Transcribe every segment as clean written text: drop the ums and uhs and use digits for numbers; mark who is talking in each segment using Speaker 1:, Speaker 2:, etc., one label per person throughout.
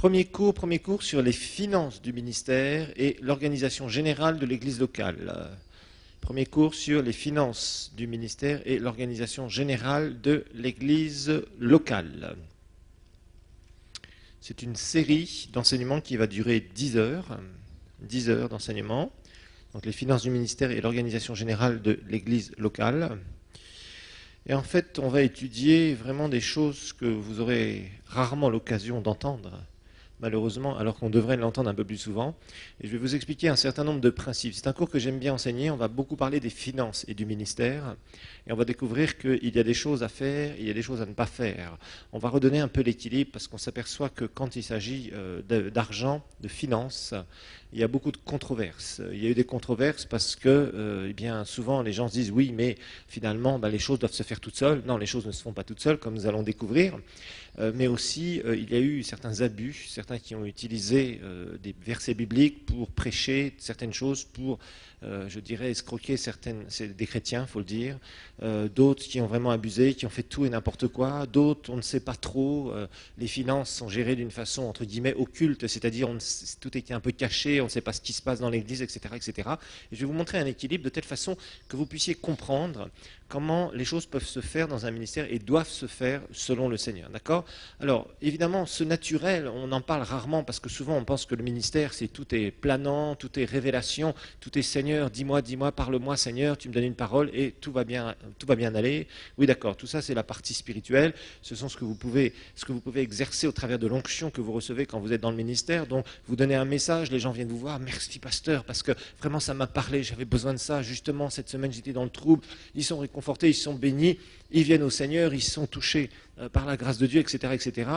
Speaker 1: Premier cours sur les finances du ministère et l'organisation générale de l'Église locale. Premier cours sur les finances du ministère et l'organisation générale de l'Église locale. C'est une série d'enseignements qui va durer 10 heures. 10 heures d'enseignement. Donc les finances du ministère et l'organisation générale de l'Église locale. Et en fait, on va étudier vraiment des choses que vous aurez rarement l'occasion d'entendre, malheureusement, alors qu'on devrait l'entendre un peu plus souvent. Et je vais vous expliquer un certain nombre de principes. C'est un cours que j'aime bien enseigner. On va beaucoup parler des finances et du ministère. Et on va découvrir qu'il y a des choses à faire, il y a des choses à ne pas faire. On va redonner un peu l'équilibre parce qu'on s'aperçoit que quand il s'agit d'argent, de finances, il y a beaucoup de controverses. Il y a eu des controverses parce que, bien, souvent les gens se disent oui, mais finalement, les choses doivent se faire toutes seules. Non, les choses ne se font pas toutes seules, comme nous allons découvrir. Mais aussi, il y a eu certains abus, certains qui ont utilisé des versets bibliques pour prêcher certaines choses, pour, je dirais, escroquer des chrétiens, il faut le dire. D'autres qui ont vraiment abusé, qui ont fait tout et n'importe quoi. D'autres, on ne sait pas trop. Les finances sont gérées d'une façon, entre guillemets, occulte, c'est-à-dire tout est un peu caché, on ne sait pas ce qui se passe dans l'Église, etc., etc. Et je vais vous montrer un équilibre de telle façon que vous puissiez comprendre comment les choses peuvent se faire dans un ministère et doivent se faire selon le Seigneur. D'accord ? Alors, évidemment, ce naturel, on en parle rarement parce que souvent on pense que le ministère, c'est tout est planant, tout est révélation, tout est Seigneur, dis-moi, parle-moi Seigneur, tu me donnes une parole et tout va bien aller. Oui, d'accord, tout ça c'est la partie spirituelle, ce sont ce que vous pouvez exercer au travers de l'onction que vous recevez quand vous êtes dans le ministère. Donc, vous donnez un message, les gens viennent vous voir, merci pasteur, parce que vraiment ça m'a parlé, j'avais besoin de ça, justement cette semaine j'étais dans le trouble, ils sont réconfortés, ils sont bénis, ils viennent au Seigneur, ils sont touchés par la grâce de Dieu, etc., etc.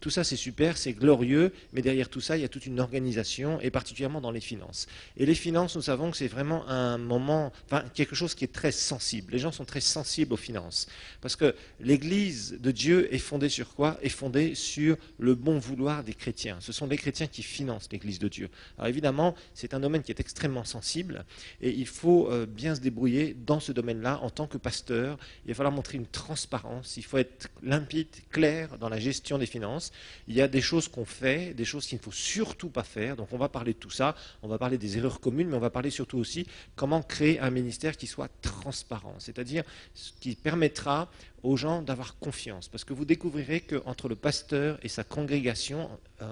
Speaker 1: Tout ça, c'est super, c'est glorieux, mais derrière tout ça, il y a toute une organisation, et particulièrement dans les finances. Et les finances, nous savons que c'est vraiment un moment, quelque chose qui est très sensible. Les gens sont très sensibles aux finances. Parce que l'Église de Dieu est fondée sur quoi ? Est fondée sur le bon vouloir des chrétiens. Ce sont les chrétiens qui financent l'Église de Dieu. Alors évidemment, c'est un domaine qui est extrêmement sensible, et il faut bien se débrouiller dans ce domaine-là en tant que pasteur. Il va falloir montrer une transparence, il faut être limpide, clair dans la gestion des finances. Il y a des choses qu'on fait, des choses qu'il ne faut surtout pas faire. Donc on va parler de tout ça, on va parler des erreurs communes, mais on va parler surtout aussi comment créer un ministère qui soit transparent, c'est-à-dire ce qui permettra aux gens d'avoir confiance. Parce que vous découvrirez qu'entre le pasteur et sa congrégation,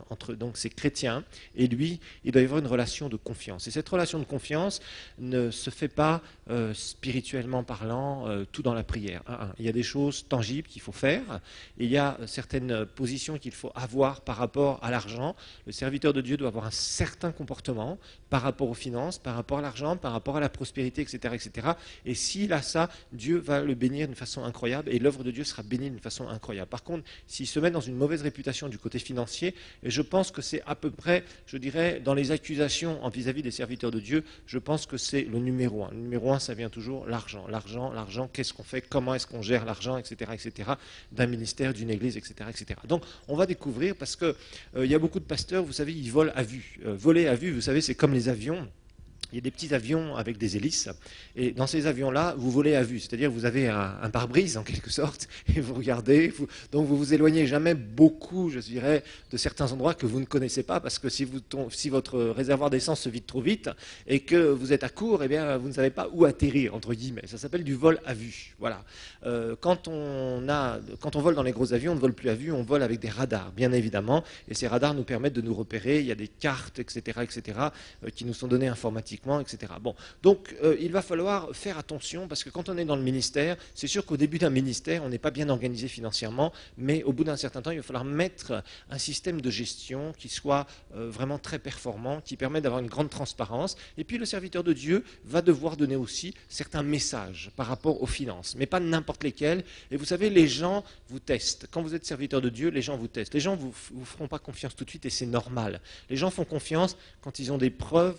Speaker 1: entre donc ces chrétiens et lui, il doit y avoir une relation de confiance. Et cette relation de confiance ne se fait pas spirituellement parlant, tout dans la prière. Il y a des choses tangibles qu'il faut faire, il y a certaines positions qu'il faut avoir par rapport à l'argent. Le serviteur de Dieu doit avoir un certain comportement par rapport aux finances, par rapport à l'argent, par rapport à la prospérité, etc., etc. Et s'il a ça, Dieu va le bénir d'une façon incroyable et l'œuvre de Dieu sera bénie d'une façon incroyable. Par contre, s'il se met dans une mauvaise réputation du côté financier, et je pense que c'est à peu près, je dirais, dans les accusations vis-à-vis des serviteurs de Dieu, je pense que c'est le numéro un. Le numéro un, ça vient toujours l'argent. L'argent, qu'est-ce qu'on fait, comment est-ce qu'on gère l'argent, etc., etc., d'un ministère, d'une église, etc., etc. Donc, on va découvrir, parce que il y a beaucoup de pasteurs, vous savez, ils volent à vue. Voler à vue, vous savez, c'est comme les avions. Il y a des petits avions avec des hélices, et dans ces avions-là, vous volez à vue, c'est-à-dire vous avez un pare-brise en quelque sorte, et vous regardez, donc vous vous éloignez jamais beaucoup, je dirais, de certains endroits que vous ne connaissez pas, parce que si votre réservoir d'essence se vide trop vite, et que vous êtes à court, eh bien, vous ne savez pas où atterrir, entre guillemets. Ça s'appelle du vol à vue. Voilà. Quand on vole dans les gros avions, on ne vole plus à vue, on vole avec des radars, bien évidemment, et ces radars nous permettent de nous repérer, il y a des cartes, etc., etc., qui nous sont données informatiquement, etc. Bon, donc il va falloir faire attention parce que quand on est dans le ministère, c'est sûr qu'au début d'un ministère, on n'est pas bien organisé financièrement, mais au bout d'un certain temps, il va falloir mettre un système de gestion qui soit vraiment très performant, qui permette d'avoir une grande transparence. Et puis le serviteur de Dieu va devoir donner aussi certains messages par rapport aux finances, mais pas n'importe lesquels. Et vous savez, les gens vous testent. Quand vous êtes serviteur de Dieu, les gens vous testent. Les gens vous feront pas confiance tout de suite et c'est normal. Les gens font confiance quand ils ont des preuves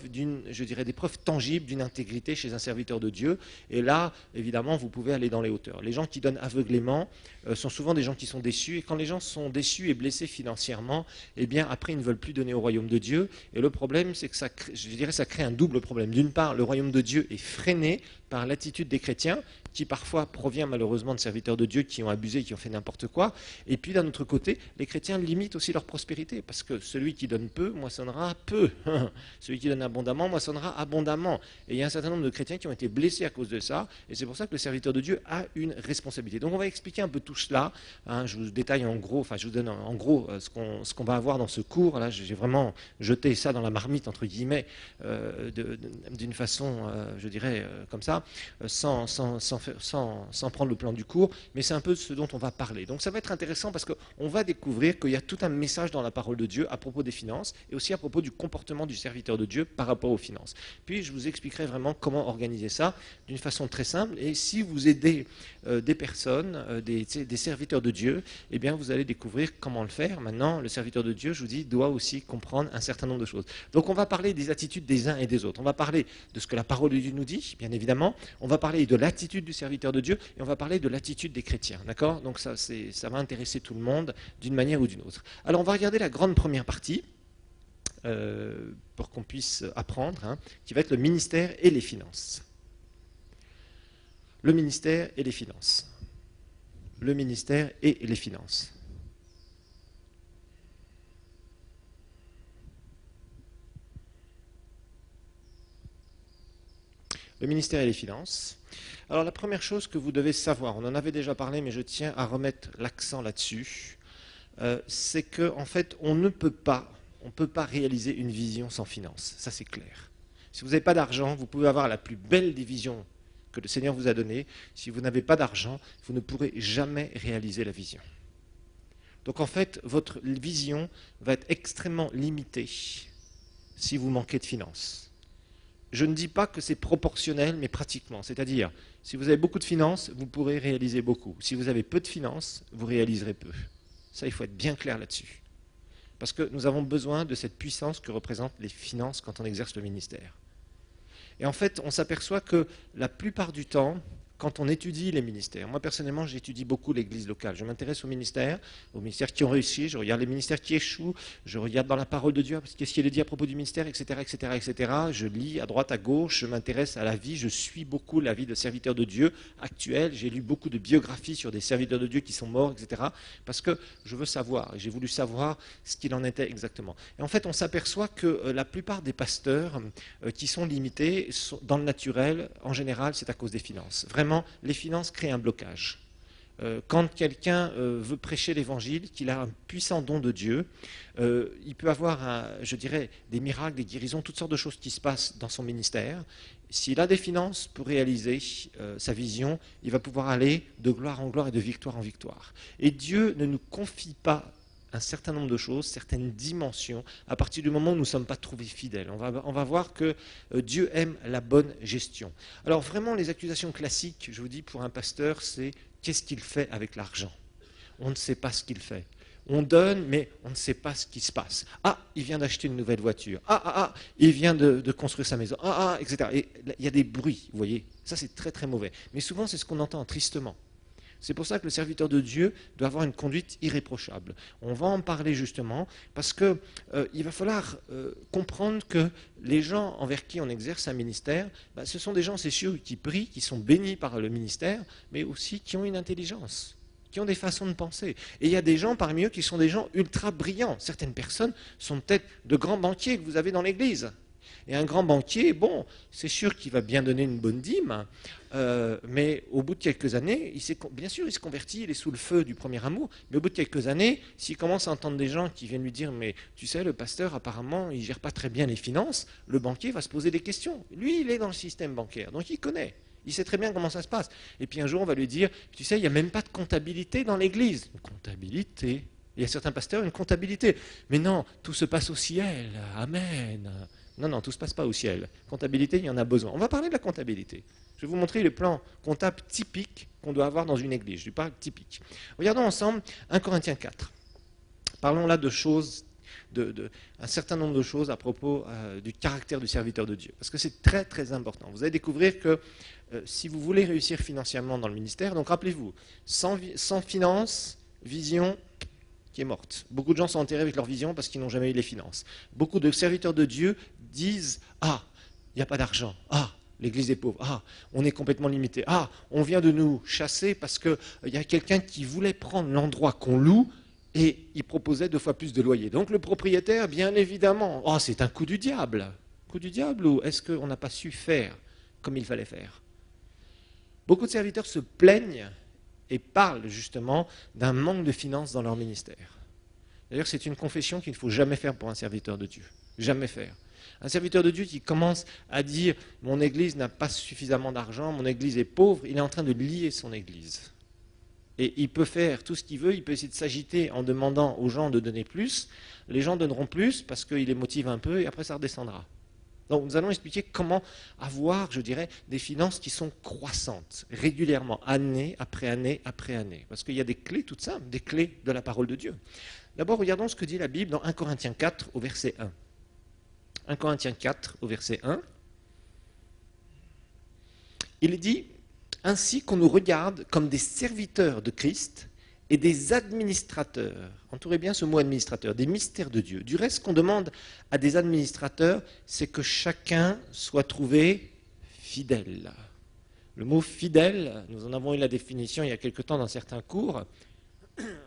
Speaker 1: je dirais, des preuves tangibles d'une intégrité chez un serviteur de Dieu. Et là, évidemment, vous pouvez aller dans les hauteurs. Les gens qui donnent aveuglément sont souvent des gens qui sont déçus. Et quand les gens sont déçus et blessés financièrement, eh bien, après, ils ne veulent plus donner au royaume de Dieu. Et le problème, c'est que ça crée un double problème. D'une part, le royaume de Dieu est freiné par l'attitude des chrétiens, qui parfois provient malheureusement de serviteurs de Dieu qui ont abusé, qui ont fait n'importe quoi. Et puis d'un autre côté, les chrétiens limitent aussi leur prospérité, parce que celui qui donne peu moissonnera peu. Celui qui donne abondamment moissonnera abondamment. Et il y a un certain nombre de chrétiens qui ont été blessés à cause de ça, et c'est pour ça que le serviteur de Dieu a une responsabilité. Donc on va expliquer un peu tout cela. Je vous détaille en gros, je vous donne en gros ce qu'on va avoir dans ce cours. Là, j'ai vraiment jeté ça dans la marmite, entre guillemets, d'une façon, je dirais, comme ça, sans prendre le plan du cours, mais c'est un peu ce dont on va parler. Donc ça va être intéressant parce qu'on va découvrir qu'il y a tout un message dans la parole de Dieu à propos des finances et aussi à propos du comportement du serviteur de Dieu par rapport aux finances. Puis je vous expliquerai vraiment comment organiser ça d'une façon très simple, et si vous aidez des personnes, des serviteurs de Dieu, eh bien vous allez découvrir comment le faire. Maintenant, le serviteur de Dieu, je vous dis, doit aussi comprendre un certain nombre de choses. Donc on va parler des attitudes des uns et des autres. On va parler de ce que la parole de Dieu nous dit, bien évidemment. On va parler de l'attitude du serviteur de Dieu et on va parler de l'attitude des chrétiens. D'accord ? Donc ça va intéresser tout le monde d'une manière ou d'une autre. Alors on va regarder la grande première partie pour qu'on puisse apprendre, qui va être le ministère et les finances. Le ministère et les finances. Le ministère et les finances. Le ministère et les finances. Alors la première chose que vous devez savoir, on en avait déjà parlé, mais je tiens à remettre l'accent là-dessus, c'est qu'en fait, on ne peut pas réaliser une vision sans finances. Ça, c'est clair. Si vous n'avez pas d'argent, vous pouvez avoir la plus belle des visions que le Seigneur vous a donnée. Si vous n'avez pas d'argent, vous ne pourrez jamais réaliser la vision. Donc en fait, votre vision va être extrêmement limitée si vous manquez de finances. Je ne dis pas que c'est proportionnel, mais pratiquement. C'est-à-dire, si vous avez beaucoup de finances, vous pourrez réaliser beaucoup. Si vous avez peu de finances, vous réaliserez peu. Ça, il faut être bien clair là-dessus. Parce que nous avons besoin de cette puissance que représentent les finances quand on exerce le ministère. Et en fait, on s'aperçoit que la plupart du temps, quand on étudie les ministères, moi personnellement j'étudie beaucoup l'église locale, je m'intéresse aux ministères qui ont réussi, je regarde les ministères qui échouent, je regarde dans la parole de Dieu qu'est-ce qu'il est dit à propos du ministère, etc., etc., etc. Je lis à droite, à gauche, je m'intéresse à la vie, je suis beaucoup la vie de serviteurs de Dieu actuels, j'ai lu beaucoup de biographies sur des serviteurs de Dieu qui sont morts, etc., parce que je veux savoir, et j'ai voulu savoir ce qu'il en était exactement. Et en fait, on s'aperçoit que la plupart des pasteurs qui sont limités dans le naturel, en général, c'est à cause des finances. Vraiment, les finances créent un blocage. Quand quelqu'un veut prêcher l'évangile, qu'il a un puissant don de Dieu, il peut avoir, je dirais, des miracles, des guérisons, toutes sortes de choses qui se passent dans son ministère. S'il a des finances pour réaliser sa vision, il va pouvoir aller de gloire en gloire et de victoire en victoire. Et Dieu ne nous confie pas un certain nombre de choses, certaines dimensions, à partir du moment où nous ne sommes pas trouvés fidèles. On va voir que Dieu aime la bonne gestion. Alors vraiment, les accusations classiques, je vous dis, pour un pasteur, c'est qu'est-ce qu'il fait avec l'argent ? On ne sait pas ce qu'il fait. On donne, mais on ne sait pas ce qui se passe. Ah, il vient d'acheter une nouvelle voiture. Il vient de construire sa maison. Etc. Et il y a des bruits, vous voyez. Ça, c'est très, très mauvais. Mais souvent, c'est ce qu'on entend tristement. C'est pour ça que le serviteur de Dieu doit avoir une conduite irréprochable. On va en parler justement parce qu'il va falloir comprendre que les gens envers qui on exerce un ministère, ce sont des gens, c'est sûr, qui prient, qui sont bénis par le ministère, mais aussi qui ont une intelligence, qui ont des façons de penser. Et il y a des gens parmi eux qui sont des gens ultra brillants. Certaines personnes sont peut-être de grands banquiers que vous avez dans l'église. Et un grand banquier, bon, c'est sûr qu'il va bien donner une bonne dîme, mais au bout de quelques années, bien sûr, il se convertit, il est sous le feu du premier amour, mais au bout de quelques années, s'il commence à entendre des gens qui viennent lui dire « mais tu sais, le pasteur, apparemment, il ne gère pas très bien les finances », le banquier va se poser des questions. Lui, il est dans le système bancaire, donc il connaît. Il sait très bien comment ça se passe. Et puis un jour, on va lui dire « tu sais, il n'y a même pas de comptabilité dans l'église ». Une comptabilité ? Il y a certains pasteurs, une comptabilité. Mais non, tout se passe au ciel. Amen. Non, tout ne se passe pas au ciel. Comptabilité, il y en a besoin. On va parler de la comptabilité. Je vais vous montrer le plan comptable typique qu'on doit avoir dans une église. Je parle typique. Regardons ensemble 1 Corinthiens 4. Parlons là de choses, un certain nombre de choses à propos du caractère du serviteur de Dieu. Parce que c'est très très important. Vous allez découvrir que si vous voulez réussir financièrement dans le ministère, donc rappelez-vous, sans finance, vision qui est morte. Beaucoup de gens sont enterrés avec leur vision parce qu'ils n'ont jamais eu les finances. Beaucoup de serviteurs de Dieu disent « Ah, il n'y a pas d'argent. Ah, l'Église est pauvre. Ah, on est complètement limité. Ah, on vient de nous chasser parce qu'il y a quelqu'un qui voulait prendre l'endroit qu'on loue et il proposait 2 fois plus de loyer. Donc le propriétaire, bien évidemment, oh, c'est un coup du diable. Coup du diable ou est-ce qu'on n'a pas su faire comme il fallait faire? Beaucoup de serviteurs se plaignent et parlent justement d'un manque de finances dans leur ministère. D'ailleurs, c'est une confession qu'il ne faut jamais faire pour un serviteur de Dieu. Jamais faire. Un serviteur de Dieu qui commence à dire « mon Église n'a pas suffisamment d'argent, mon Église est pauvre », il est en train de lier son Église. Et il peut faire tout ce qu'il veut, il peut essayer de s'agiter en demandant aux gens de donner plus. Les gens donneront plus parce qu'il les motive un peu et après ça redescendra. Donc nous allons expliquer comment avoir, je dirais, des finances qui sont croissantes, régulièrement, année après année après année. Parce qu'il y a des clés toutes simples, des clés de la parole de Dieu. D'abord, regardons ce que dit la Bible dans 1 Corinthiens 4 au verset 1. 1 Corinthiens 4 au verset 1. Il dit « Ainsi qu'on nous regarde comme des serviteurs de Christ et des administrateurs ». Entourez bien ce mot administrateur, des mystères de Dieu. Du reste, ce qu'on demande à des administrateurs, c'est que chacun soit trouvé fidèle. Le mot fidèle, nous en avons eu la définition il y a quelque temps dans certains cours.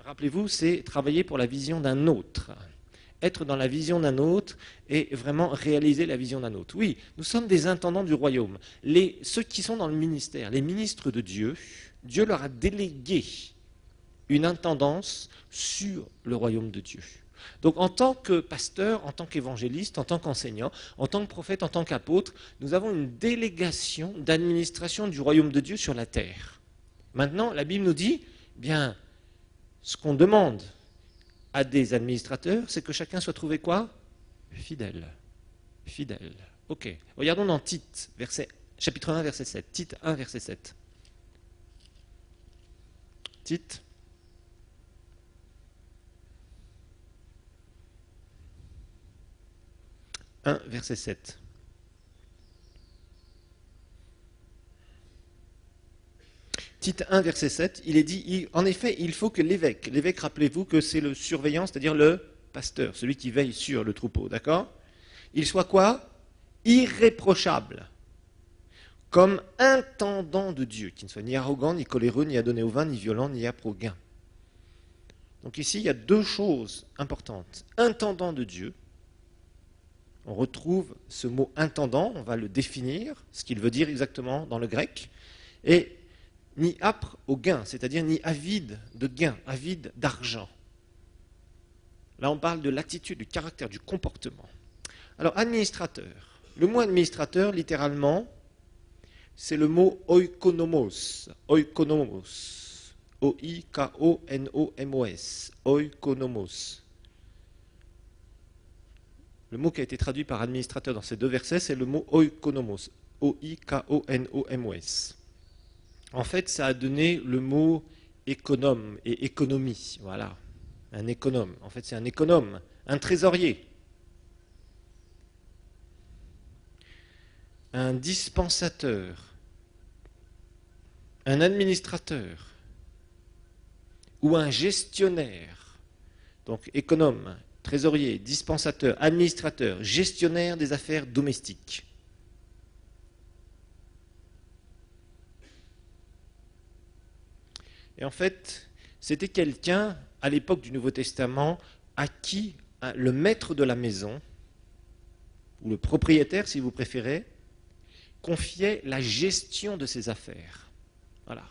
Speaker 1: Rappelez-vous, c'est travailler pour la vision d'un autre. Être dans la vision d'un autre et vraiment réaliser la vision d'un autre. Oui, nous sommes des intendants du royaume. Ceux qui sont dans le ministère, les ministres de Dieu, Dieu leur a délégué une intendance sur le royaume de Dieu. Donc en tant que pasteur, en tant qu'évangéliste, en tant qu'enseignant, en tant que prophète, en tant qu'apôtre, nous avons une délégation d'administration du royaume de Dieu sur la terre. Maintenant, la Bible nous dit, bien, ce qu'on demande à des administrateurs, c'est que chacun soit trouvé quoi? Fidèle. Fidèle. Ok. Regardons dans Tite, chapitre 1, verset 7. Tite 1, verset 7. Tite. Verset 7. Tite 1, verset 7, il est dit, en effet, il faut que l'évêque, rappelez-vous que c'est le surveillant, c'est-à-dire le pasteur, celui qui veille sur le troupeau, d'accord? Il soit quoi? Irréprochable, comme intendant de Dieu, qui ne soit ni arrogant, ni coléreux, ni adonné au vin, ni violent, ni âpre au gain. Donc ici, il y a 2 choses importantes. Intendant de Dieu, on retrouve ce mot intendant, on va le définir, ce qu'il veut dire exactement dans le grec, et ni âpre au gain, c'est-à-dire ni avide de gain, avide d'argent. Là, on parle de l'attitude, du caractère, du comportement. Alors, administrateur. Le mot administrateur, littéralement, c'est le mot oikonomos. Oikonomos. O-I-K-O-N-O-M-O-S. Oikonomos. Le mot qui a été traduit par administrateur dans ces 2 versets, c'est le mot oikonomos. O-I-K-O-N-O-M-O-S. En fait, ça a donné le mot économe et économie. Voilà, un économe. En fait, c'est un économe, un trésorier, un dispensateur, un administrateur ou un gestionnaire. Donc, économe, trésorier, dispensateur, administrateur, gestionnaire des affaires domestiques. Et en fait, c'était quelqu'un, à l'époque du Nouveau Testament, à qui le maître de la maison, ou le propriétaire si vous préférez, confiait la gestion de ses affaires. Voilà.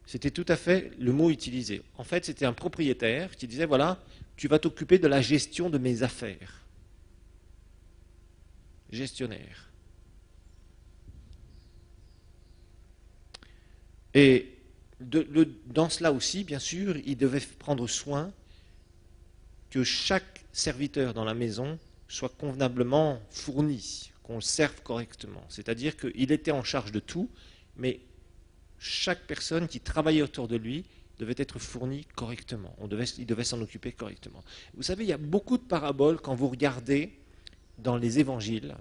Speaker 1: C'était tout à fait le mot utilisé. En fait, c'était un propriétaire qui disait, voilà, tu vas t'occuper de la gestion de mes affaires. Gestionnaire. Et dans cela aussi, bien sûr, il devait prendre soin que chaque serviteur dans la maison soit convenablement fourni, qu'on le serve correctement. C'est-à-dire qu'il était en charge de tout, mais chaque personne qui travaillait autour de lui devait être fourni correctement. Il devait s'en occuper correctement. Vous savez, il y a beaucoup de paraboles quand vous regardez dans les évangiles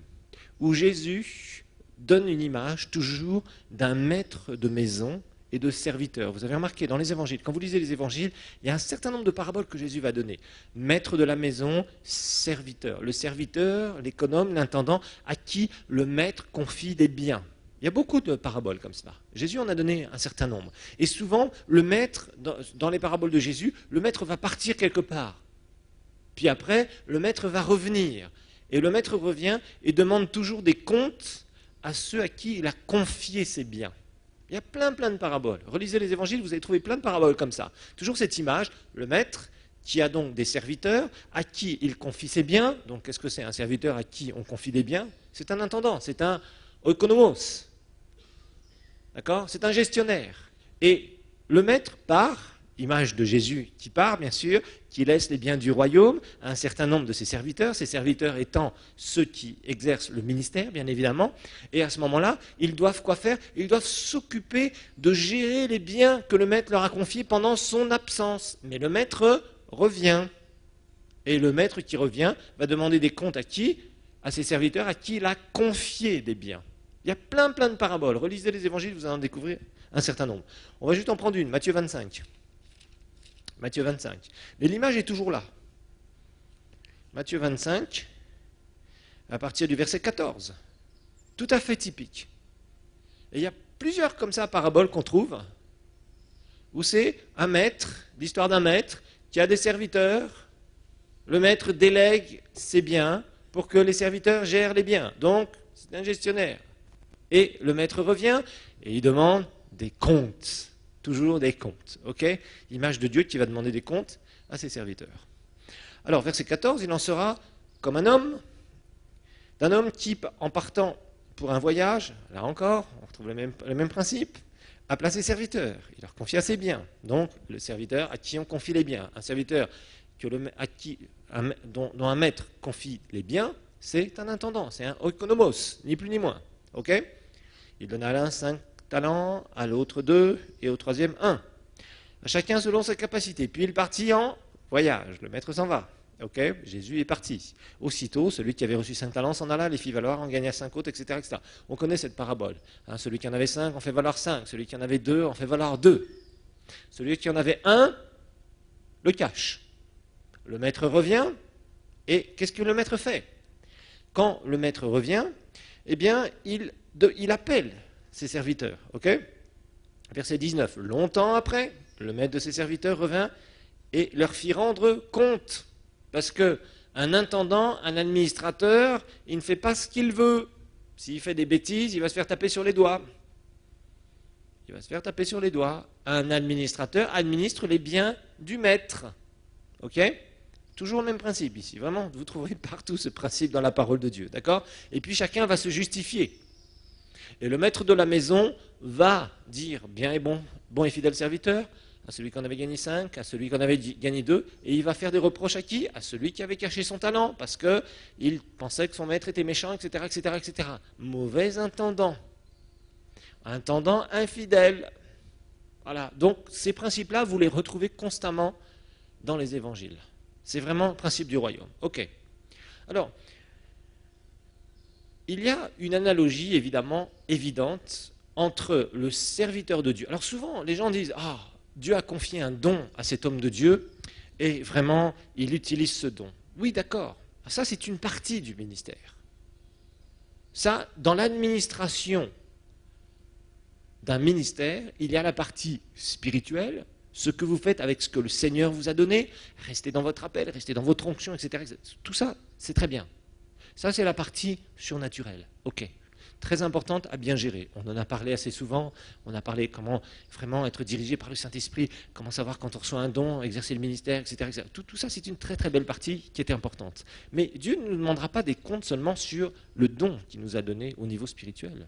Speaker 1: où Jésus donne une image toujours d'un maître de maison et de serviteur. Vous avez remarqué dans les évangiles, quand vous lisez les évangiles, il y a un certain nombre de paraboles que Jésus va donner. Maître de la maison, serviteur. Le serviteur, l'économe, l'intendant, à qui le maître confie des biens. Il y a beaucoup de paraboles comme ça. Jésus en a donné un certain nombre. Et souvent, le maître, dans les paraboles de Jésus, le maître va partir quelque part. Puis après, le maître va revenir. Et le maître revient et demande toujours des comptes à ceux à qui il a confié ses biens. Il y a plein de paraboles. Relisez les évangiles, vous allez trouver plein de paraboles comme ça. Toujours cette image, le maître qui a donc des serviteurs à qui il confie ses biens. Donc qu'est-ce que c'est un serviteur à qui on confie des biens? C'est un intendant, c'est un oikonomos. D'accord? C'est un gestionnaire. Et le maître part, image de Jésus qui part bien sûr, qui laisse les biens du royaume à un certain nombre de ses serviteurs étant ceux qui exercent le ministère bien évidemment, et à ce moment-là, ils doivent quoi faire? Ils doivent s'occuper de gérer les biens que le maître leur a confiés pendant son absence. Mais le maître revient. Et le maître qui revient va demander des comptes à qui? À ses serviteurs à qui il a confié des biens. Il y a plein de paraboles. Relisez les évangiles, vous allez en découvrir un certain nombre. On va juste en prendre une, Matthieu 25. Matthieu 25. Mais l'image est toujours là. Matthieu 25, à partir du verset 14. Tout à fait typique. Et il y a plusieurs comme ça paraboles qu'on trouve, où c'est un maître, l'histoire d'un maître, qui a des serviteurs. Le maître délègue ses biens pour que les serviteurs gèrent les biens. Donc, c'est un gestionnaire. Et le maître revient et il demande des comptes. Toujours des comptes. Ok? Image de Dieu qui va demander des comptes à ses serviteurs. Alors, verset 14, il en sera comme un homme, d'un homme qui, en partant pour un voyage, là encore, on retrouve le même principe, a placé ses serviteurs. Il leur confie ses biens. Donc, le serviteur à qui on confie les biens. Un serviteur dont un maître confie les biens, c'est un intendant, c'est un oikonomos, ni plus ni moins. Ok? Il donne à l'un 5 talents, à l'autre 2, et au troisième 1. À chacun selon sa capacité. Puis il partit en voyage. Le maître s'en va. Ok? Jésus est parti. Aussitôt, celui qui avait reçu 5 talents s'en alla, les fit valoir, en gagna 5 autres, etc., etc. On connaît cette parabole. Celui qui en avait 5 en fait valoir 5. Celui qui en avait 2 en fait valoir 2. Celui qui en avait 1 le cache. Le maître revient, et qu'est-ce que le maître fait? Quand le maître revient, eh bien, il appelle ses serviteurs. Ok? Verset 19. Longtemps après, le maître de ses serviteurs revint et leur fit rendre compte. Parce qu'un intendant, un administrateur, il ne fait pas ce qu'il veut. S'il fait des bêtises, il va se faire taper sur les doigts. Il va se faire taper sur les doigts. Un administrateur administre les biens du maître. Ok? Toujours le même principe ici. Vraiment, vous trouverez partout ce principe dans la parole de Dieu. D'accord? Et puis chacun va se justifier. Et le maître de la maison va dire bien et bon et fidèle serviteur, à celui qui en avait gagné 5, à celui qui en avait gagné 2, et il va faire des reproches à qui? À celui qui avait caché son talent, parce qu'il pensait que son maître était méchant, etc., etc., etc. Mauvais intendant. Intendant infidèle. Voilà. Donc ces principes-là, vous les retrouvez constamment dans les évangiles. C'est vraiment le principe du royaume. Ok. Alors, il y a une analogie évidemment évidente entre le serviteur de Dieu. Alors souvent, les gens disent « Ah, Dieu a confié un don à cet homme de Dieu et vraiment, il utilise ce don. » Oui, d'accord. Ça, c'est une partie du ministère. Ça, dans l'administration d'un ministère, il y a la partie spirituelle, ce que vous faites avec ce que le Seigneur vous a donné, restez dans votre appel, restez dans votre onction, etc. Tout ça, c'est très bien. Ça, c'est la partie surnaturelle. Ok. Très importante à bien gérer. On en a parlé assez souvent. On a parlé comment vraiment être dirigé par le Saint-Esprit, comment savoir quand on reçoit un don, exercer le ministère, etc. etc. Tout ça, c'est une très très belle partie qui était importante. Mais Dieu ne nous demandera pas des comptes seulement sur le don qu'il nous a donné au niveau spirituel.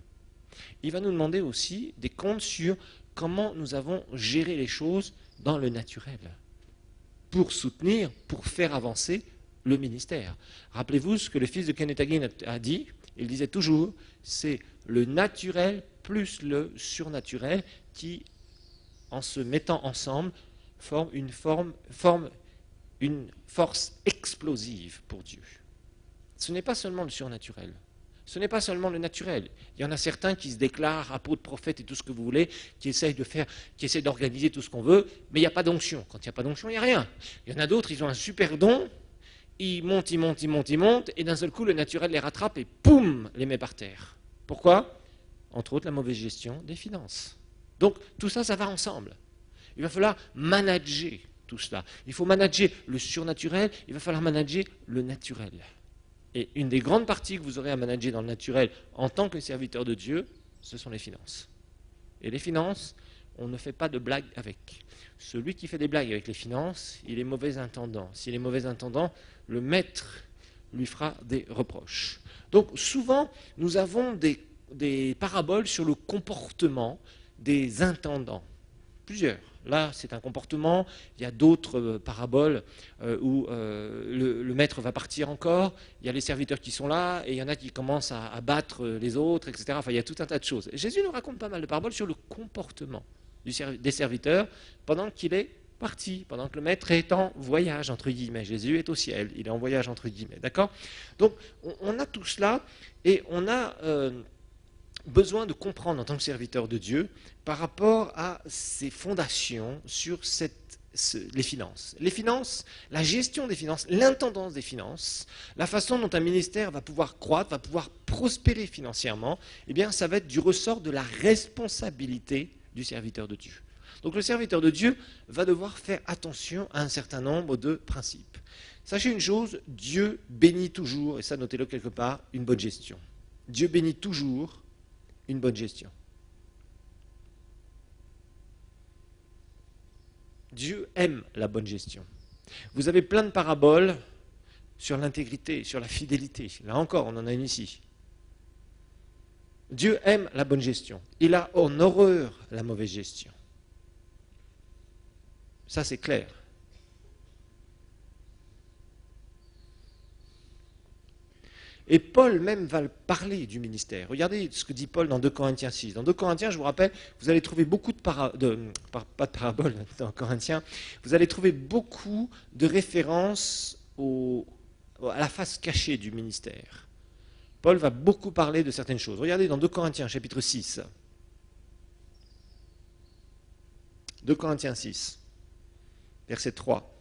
Speaker 1: Il va nous demander aussi des comptes sur comment nous avons géré les choses dans le naturel pour soutenir, pour faire avancer le ministère. Rappelez-vous ce que le fils de Kenneth Hagin a dit. Il disait toujours, c'est le naturel plus le surnaturel qui en se mettant ensemble, forment une force explosive pour Dieu. Ce n'est pas seulement le surnaturel. Ce n'est pas seulement le naturel. Il y en a certains qui se déclarent apôtres, prophètes et tout ce que vous voulez, qui essayent d'organiser tout ce qu'on veut, mais il n'y a pas d'onction. Quand il n'y a pas d'onction, il n'y a rien. Il y en a d'autres, ils ont un super don, ils montent, et d'un seul coup, le naturel les rattrape et poum, les met par terre. Pourquoi ? Entre autres, la mauvaise gestion des finances. Donc, tout ça, ça va ensemble. Il va falloir manager tout cela. Il faut manager le surnaturel, il va falloir manager le naturel. Et une des grandes parties que vous aurez à manager dans le naturel en tant que serviteur de Dieu, ce sont les finances. Et les finances, on ne fait pas de blagues avec. Celui qui fait des blagues avec les finances, il est mauvais intendant. S'il est mauvais intendant, le maître lui fera des reproches. Donc souvent, nous avons des paraboles sur le comportement des intendants. Plusieurs. Là, c'est un comportement. Il y a d'autres paraboles où le maître va partir encore. Il y a les serviteurs qui sont là et il y en a qui commencent à battre les autres, etc. Enfin, il y a tout un tas de choses. Et Jésus nous raconte pas mal de paraboles sur le comportement des serviteurs pendant qu'il est parti, pendant que le maître est en voyage, entre guillemets. Jésus est au ciel, il est en voyage, entre guillemets. D'accord ? Donc, on a tout cela et on a besoin de comprendre en tant que serviteur de Dieu par rapport à ses fondations sur les finances. Les finances, la gestion des finances, l'intendance des finances, la façon dont un ministère va pouvoir croître, va pouvoir prospérer financièrement, eh bien, ça va être du ressort de la responsabilité du serviteur de Dieu. Donc le serviteur de Dieu va devoir faire attention à un certain nombre de principes. Sachez une chose, Dieu bénit toujours, et ça notez-le quelque part, une bonne gestion. Dieu bénit toujours une bonne gestion. Dieu aime la bonne gestion. Vous avez plein de paraboles sur l'intégrité, sur la fidélité. Là encore, on en a une ici. Dieu aime la bonne gestion. Il a en horreur la mauvaise gestion. Ça, c'est clair. Et Paul même va parler du ministère. Regardez ce que dit Paul dans 2 Corinthiens 6. Dans 2 Corinthiens, je vous rappelle, vous allez trouver beaucoup pas de paraboles dans Corinthiens, vous allez trouver beaucoup de références à la face cachée du ministère. Paul va beaucoup parler de certaines choses. Regardez dans 2 Corinthiens, chapitre 6. 2 Corinthiens 6, verset 3.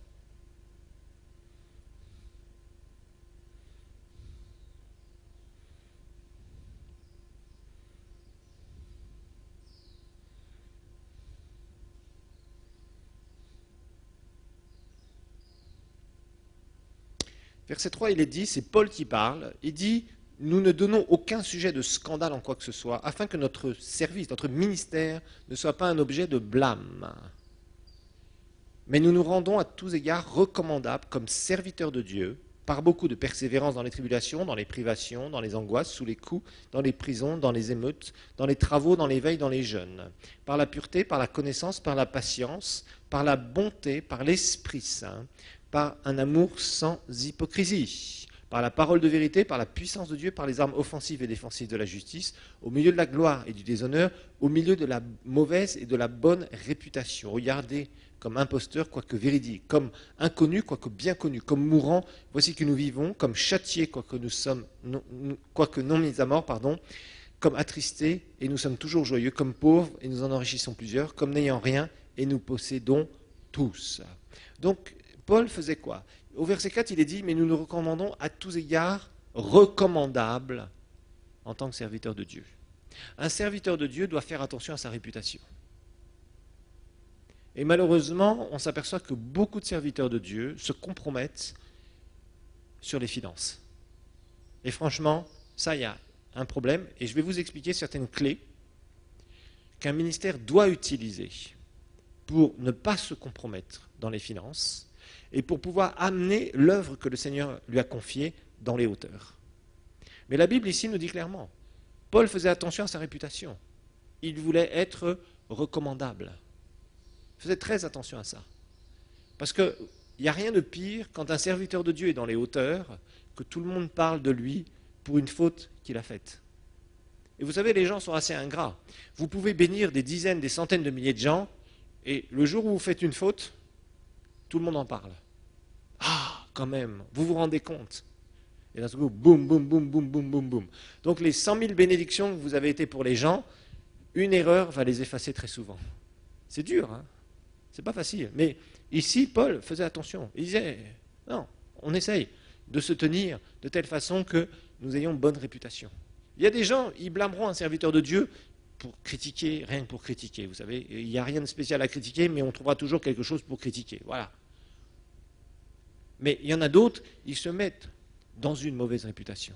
Speaker 1: Verset 3, il est dit, c'est Paul qui parle, il dit, nous ne donnons aucun sujet de scandale en quoi que ce soit, afin que notre service, notre ministère ne soit pas un objet de blâme. Mais nous nous rendons à tous égards recommandables comme serviteurs de Dieu, par beaucoup de persévérance dans les tribulations, dans les privations, dans les angoisses, sous les coups, dans les prisons, dans les émeutes, dans les travaux, dans les veilles, dans les jeûnes, par la pureté, par la connaissance, par la patience, par la bonté, par l'Esprit Saint, par un amour sans hypocrisie, par la parole de vérité, par la puissance de Dieu, par les armes offensives et défensives de la justice, au milieu de la gloire et du déshonneur, au milieu de la mauvaise et de la bonne réputation. Regardez comme imposteurs, quoique véridiques, comme inconnus, quoique bien connus, comme mourants, voici que nous vivons, comme châtiés, quoique non mis à mort, comme attristés, et nous sommes toujours joyeux, comme pauvres, et nous en enrichissons plusieurs, comme n'ayant rien, et nous possédons tous. Donc, Paul faisait quoi ? Au verset 4, il est dit, mais nous nous recommandons à tous égards recommandables en tant que serviteur de Dieu. Un serviteur de Dieu doit faire attention à sa réputation. Et malheureusement, on s'aperçoit que beaucoup de serviteurs de Dieu se compromettent sur les finances. Et franchement, ça, il y a un problème. Et je vais vous expliquer certaines clés qu'un ministère doit utiliser pour ne pas se compromettre dans les finances et pour pouvoir amener l'œuvre que le Seigneur lui a confiée dans les hauteurs. Mais la Bible ici nous dit clairement, Paul faisait attention à sa réputation. Il voulait être recommandable. Il faisait très attention à ça. Parce qu'il n'y a rien de pire quand un serviteur de Dieu est dans les hauteurs, que tout le monde parle de lui pour une faute qu'il a faite. Et vous savez, les gens sont assez ingrats. Vous pouvez bénir des dizaines, des centaines de milliers de gens, Et le jour où vous faites une faute, tout le monde en parle. Ah, quand même, vous vous rendez compte? Et d'un coup, boum, boum, boum, boum, boum, boum, boum. Donc les 100 000 bénédictions que vous avez été pour les gens, une erreur va les effacer très souvent. C'est dur, hein? C'est pas facile. Mais ici, Paul faisait attention. Il disait, non, on essaye de se tenir de telle façon que nous ayons bonne réputation. Il y a des gens, ils blâmeront un serviteur de Dieu pour critiquer, rien que pour critiquer. Vous savez, il n'y a rien de spécial à critiquer, mais on trouvera toujours quelque chose pour critiquer. Voilà. Mais il y en a d'autres, ils se mettent dans une mauvaise réputation.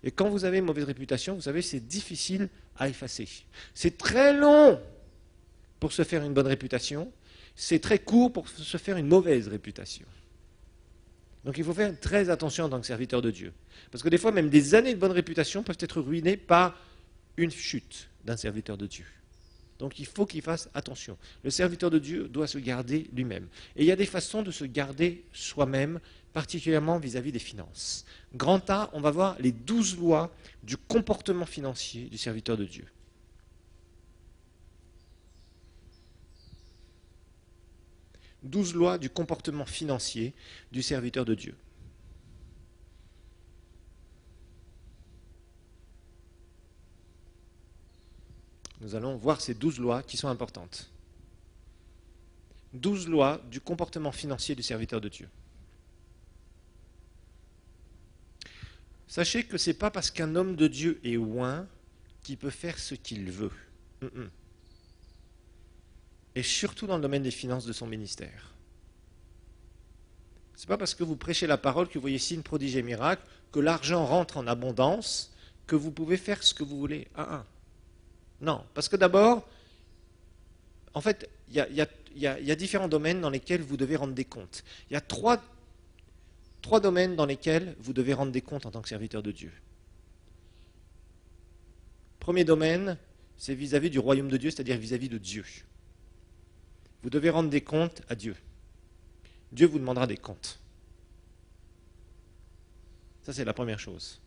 Speaker 1: Et quand vous avez une mauvaise réputation, vous savez, c'est difficile à effacer. C'est très long pour se faire une bonne réputation, c'est très court pour se faire une mauvaise réputation. Donc il faut faire très attention en tant que serviteur de Dieu. Parce que des fois, même des années de bonne réputation peuvent être ruinées par une chute d'un serviteur de Dieu. Donc il faut qu'il fasse attention. Le serviteur de Dieu doit se garder lui-même. Et il y a des façons de se garder soi-même, particulièrement vis-à-vis des finances. Grand A, on va voir les 12 lois du comportement financier du serviteur de Dieu. « 12 lois du comportement financier du serviteur de Dieu. Nous allons voir ces 12 lois qui sont importantes. 12 lois du comportement financier du serviteur de Dieu. Sachez que ce n'est pas parce qu'un homme de Dieu est oint qu'il peut faire ce qu'il veut. Et surtout dans le domaine des finances de son ministère. Ce n'est pas parce que vous prêchez la parole, que vous voyez signes, prodiges et miracles, que l'argent rentre en abondance, que vous pouvez faire ce que vous voulez. Non, parce que d'abord, en fait, il y a différents domaines dans lesquels vous devez rendre des comptes. Il y a trois domaines dans lesquels vous devez rendre des comptes en tant que serviteur de Dieu. Premier domaine, c'est vis-à-vis du royaume de Dieu, c'est-à-dire vis-à-vis de Dieu. Vous devez rendre des comptes à Dieu. Dieu vous demandera des comptes. Ça, c'est la première chose.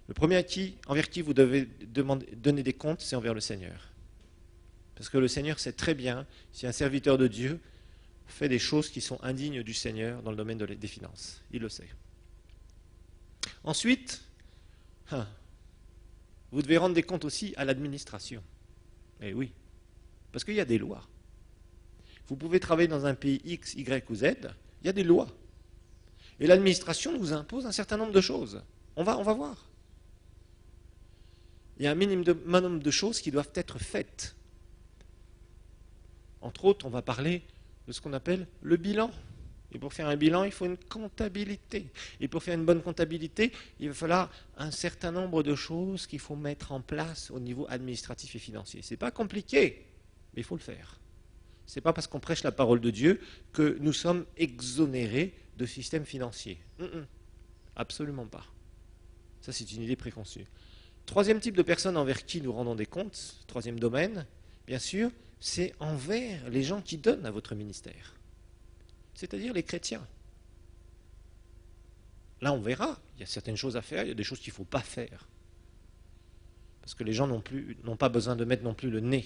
Speaker 1: Le premier envers qui vous devez donner des comptes, c'est envers le Seigneur. Parce que le Seigneur sait très bien si un serviteur de Dieu fait des choses qui sont indignes du Seigneur dans le domaine des finances. Il le sait. Ensuite, vous devez rendre des comptes aussi à l'administration. Eh oui, parce qu'il y a des lois. Vous pouvez travailler dans un pays X, Y ou Z, il y a des lois. Et l'administration nous impose un certain nombre de choses. On va voir. Il y a un minimum de choses qui doivent être faites. Entre autres, on va parler de ce qu'on appelle le bilan. Et pour faire un bilan, il faut une comptabilité. Et pour faire une bonne comptabilité, il va falloir un certain nombre de choses qu'il faut mettre en place au niveau administratif et financier. Ce n'est pas compliqué, mais il faut le faire. Ce n'est pas parce qu'on prêche la parole de Dieu que nous sommes exonérés de système financier. Absolument pas. Ça, c'est une idée préconçue. Troisième type de personnes envers qui nous rendons des comptes, troisième domaine, bien sûr, c'est envers les gens qui donnent à votre ministère. C'est-à-dire les chrétiens. Là, on verra, il y a certaines choses à faire, il y a des choses qu'il ne faut pas faire. Parce que les gens n'ont pas besoin de mettre non plus le nez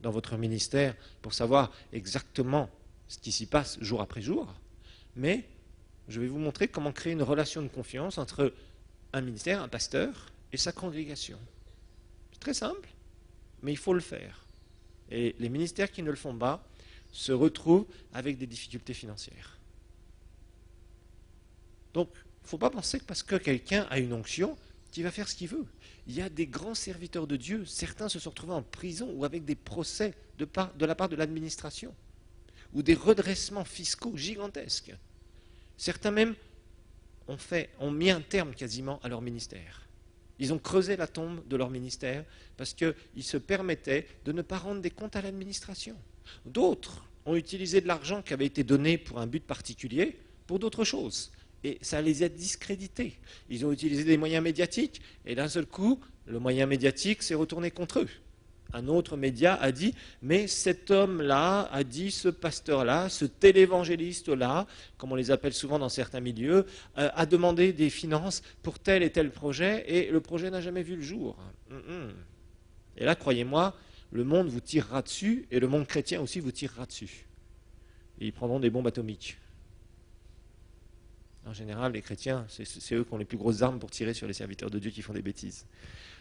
Speaker 1: dans votre ministère pour savoir exactement ce qui s'y passe jour après jour. Mais je vais vous montrer comment créer une relation de confiance entre un ministère, un pasteur et sa congrégation. C'est très simple, mais il faut le faire. Et les ministères qui ne le font pas se retrouvent avec des difficultés financières. Donc, il ne faut pas penser que parce que quelqu'un a une onction, qu'il va faire ce qu'il veut. Il y a des grands serviteurs de Dieu, certains se sont retrouvés en prison ou avec des procès de la part de l'administration, ou des redressements fiscaux gigantesques. Certains même ont mis un terme quasiment à leur ministère. Ils ont creusé la tombe de leur ministère parce qu'ils se permettaient de ne pas rendre des comptes à l'administration. D'autres ont utilisé de l'argent qui avait été donné pour un but particulier pour d'autres choses. Et ça les a discrédités. Ils ont utilisé des moyens médiatiques et d'un seul coup, le moyen médiatique s'est retourné contre eux. Un autre média a dit, mais cet homme-là a dit, ce pasteur-là, ce télévangéliste-là, comme on les appelle souvent dans certains milieux, a demandé des finances pour tel et tel projet et le projet n'a jamais vu le jour. Et là, croyez-moi, le monde vous tirera dessus et le monde chrétien aussi vous tirera dessus. Et ils prendront des bombes atomiques. En général, les chrétiens, c'est eux qui ont les plus grosses armes pour tirer sur les serviteurs de Dieu qui font des bêtises.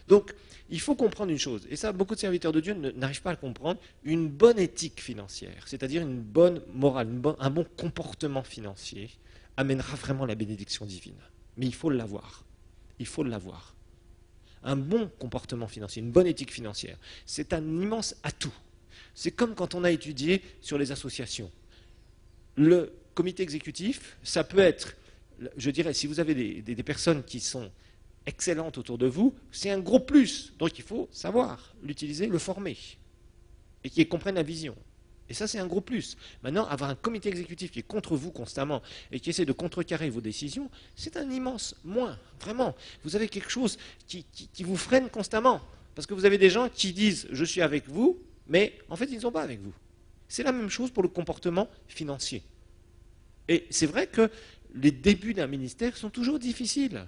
Speaker 1: Donc, il faut comprendre une chose, et ça, beaucoup de serviteurs de Dieu n'arrivent pas à le comprendre, une bonne éthique financière, c'est-à-dire une bonne morale, un bon comportement financier, amènera vraiment la bénédiction divine. Mais il faut l'avoir. Il faut l'avoir. Un bon comportement financier, une bonne éthique financière, c'est un immense atout. C'est comme quand on a étudié sur les associations. Le comité exécutif, ça peut être, je dirais, si vous avez des personnes qui sont excellentes autour de vous, c'est un gros plus. Donc il faut savoir l'utiliser, le former, et qu'ils comprennent la vision. Et ça, c'est un gros plus. Maintenant, avoir un comité exécutif qui est contre vous constamment et qui essaie de contrecarrer vos décisions, c'est un immense moins, vraiment. Vous avez quelque chose qui vous freine constamment. Parce que vous avez des gens qui disent « je suis avec vous », mais en fait, ils ne sont pas avec vous. C'est la même chose pour le comportement financier. Et c'est vrai que les débuts d'un ministère sont toujours difficiles.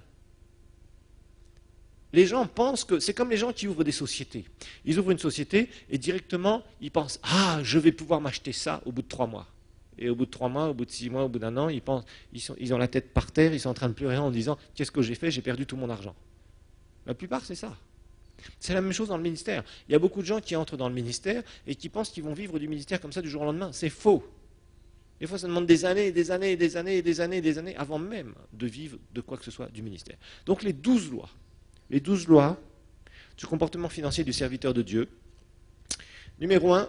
Speaker 1: Les gens pensent que c'est comme les gens qui ouvrent des sociétés. Ils ouvrent une société et directement, ils pensent « ah, je vais pouvoir m'acheter ça au bout de 3 mois ». Et au bout de 3 mois, au bout de 6 mois, au bout d'un an, ils ont la tête par terre, ils sont en train de pleurer en disant « qu'est-ce que j'ai fait? J'ai perdu tout mon argent ». La plupart, c'est ça. C'est la même chose dans le ministère. Il y a beaucoup de gens qui entrent dans le ministère et qui pensent qu'ils vont vivre du ministère comme ça du jour au lendemain. C'est faux. Des fois, ça demande des années, des années, des années, des années, des années, avant même de vivre de quoi que ce soit du ministère. Donc les 12 lois du comportement financier du serviteur de Dieu. Numéro 1,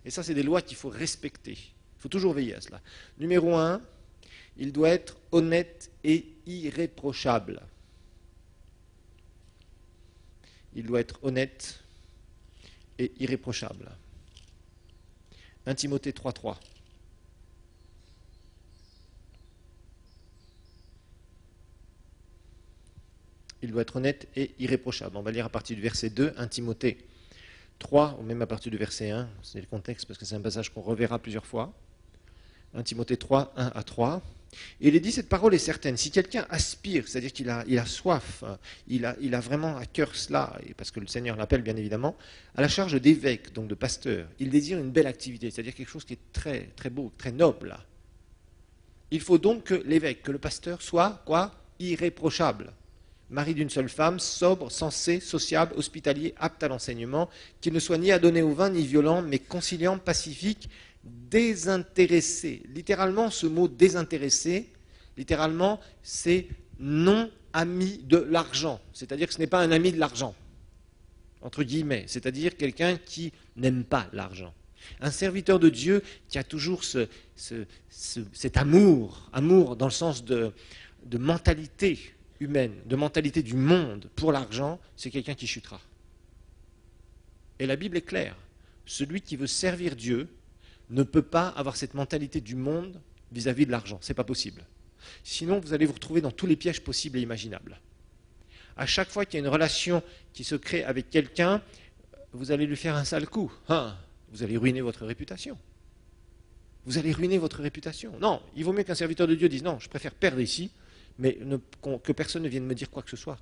Speaker 1: et ça c'est des lois qu'il faut respecter. Il faut toujours veiller à cela. Numéro 1, il doit être honnête et irréprochable. Il doit être honnête et irréprochable. 1 Timothée 3,3. Il doit être honnête et irréprochable. On va lire à partir du verset 2, 1 Timothée 3, ou même à partir du verset 1, c'est le contexte parce que c'est un passage qu'on reverra plusieurs fois. 1 Timothée 3, 1 à 3. Et il est dit, cette parole est certaine. Si quelqu'un aspire, c'est-à-dire qu'il a soif, il a vraiment à cœur cela, et parce que le Seigneur l'appelle bien évidemment, à la charge d'évêque, donc de pasteur, il désire une belle activité, c'est-à-dire quelque chose qui est très, très beau, très noble. Il faut donc que l'évêque, que le pasteur soit, quoi? Irréprochable. Mari d'une seule femme, sobre, sensé, sociable, hospitalier, apte à l'enseignement, qu'il ne soit ni adonné au vin, ni violent, mais conciliant, pacifique, désintéressé. Littéralement, ce mot désintéressé, littéralement, c'est non ami de l'argent. C'est-à-dire que ce n'est pas un ami de l'argent, entre guillemets. C'est-à-dire quelqu'un qui n'aime pas l'argent. Un serviteur de Dieu qui a toujours cet amour dans le sens de mentalité humaine, de mentalité du monde pour l'argent, c'est quelqu'un qui chutera. Et la Bible est claire. Celui qui veut servir Dieu ne peut pas avoir cette mentalité du monde vis-à-vis de l'argent. Ce n'est pas possible. Sinon, vous allez vous retrouver dans tous les pièges possibles et imaginables. À chaque fois qu'il y a une relation qui se crée avec quelqu'un, vous allez lui faire un sale coup. Vous allez ruiner votre réputation. Vous allez ruiner votre réputation. Non, il vaut mieux qu'un serviteur de Dieu dise non, je préfère perdre ici, mais que personne ne vienne me dire quoi que ce soit.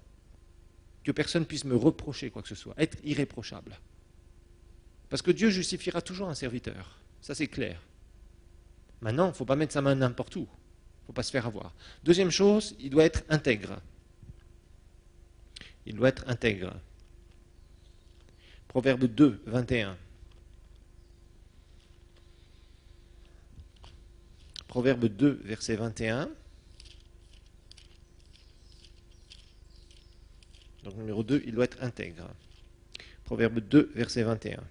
Speaker 1: Que personne puisse me reprocher quoi que ce soit. Être irréprochable. Parce que Dieu justifiera toujours un serviteur. Ça, c'est clair. Maintenant, il ne faut pas mettre sa main n'importe où. Il ne faut pas se faire avoir. Deuxième chose, il doit être intègre. Il doit être intègre. Proverbe 2, 21. Proverbe 2, verset 21. Donc numéro 2, il doit être intègre. Proverbe 2, verset 21.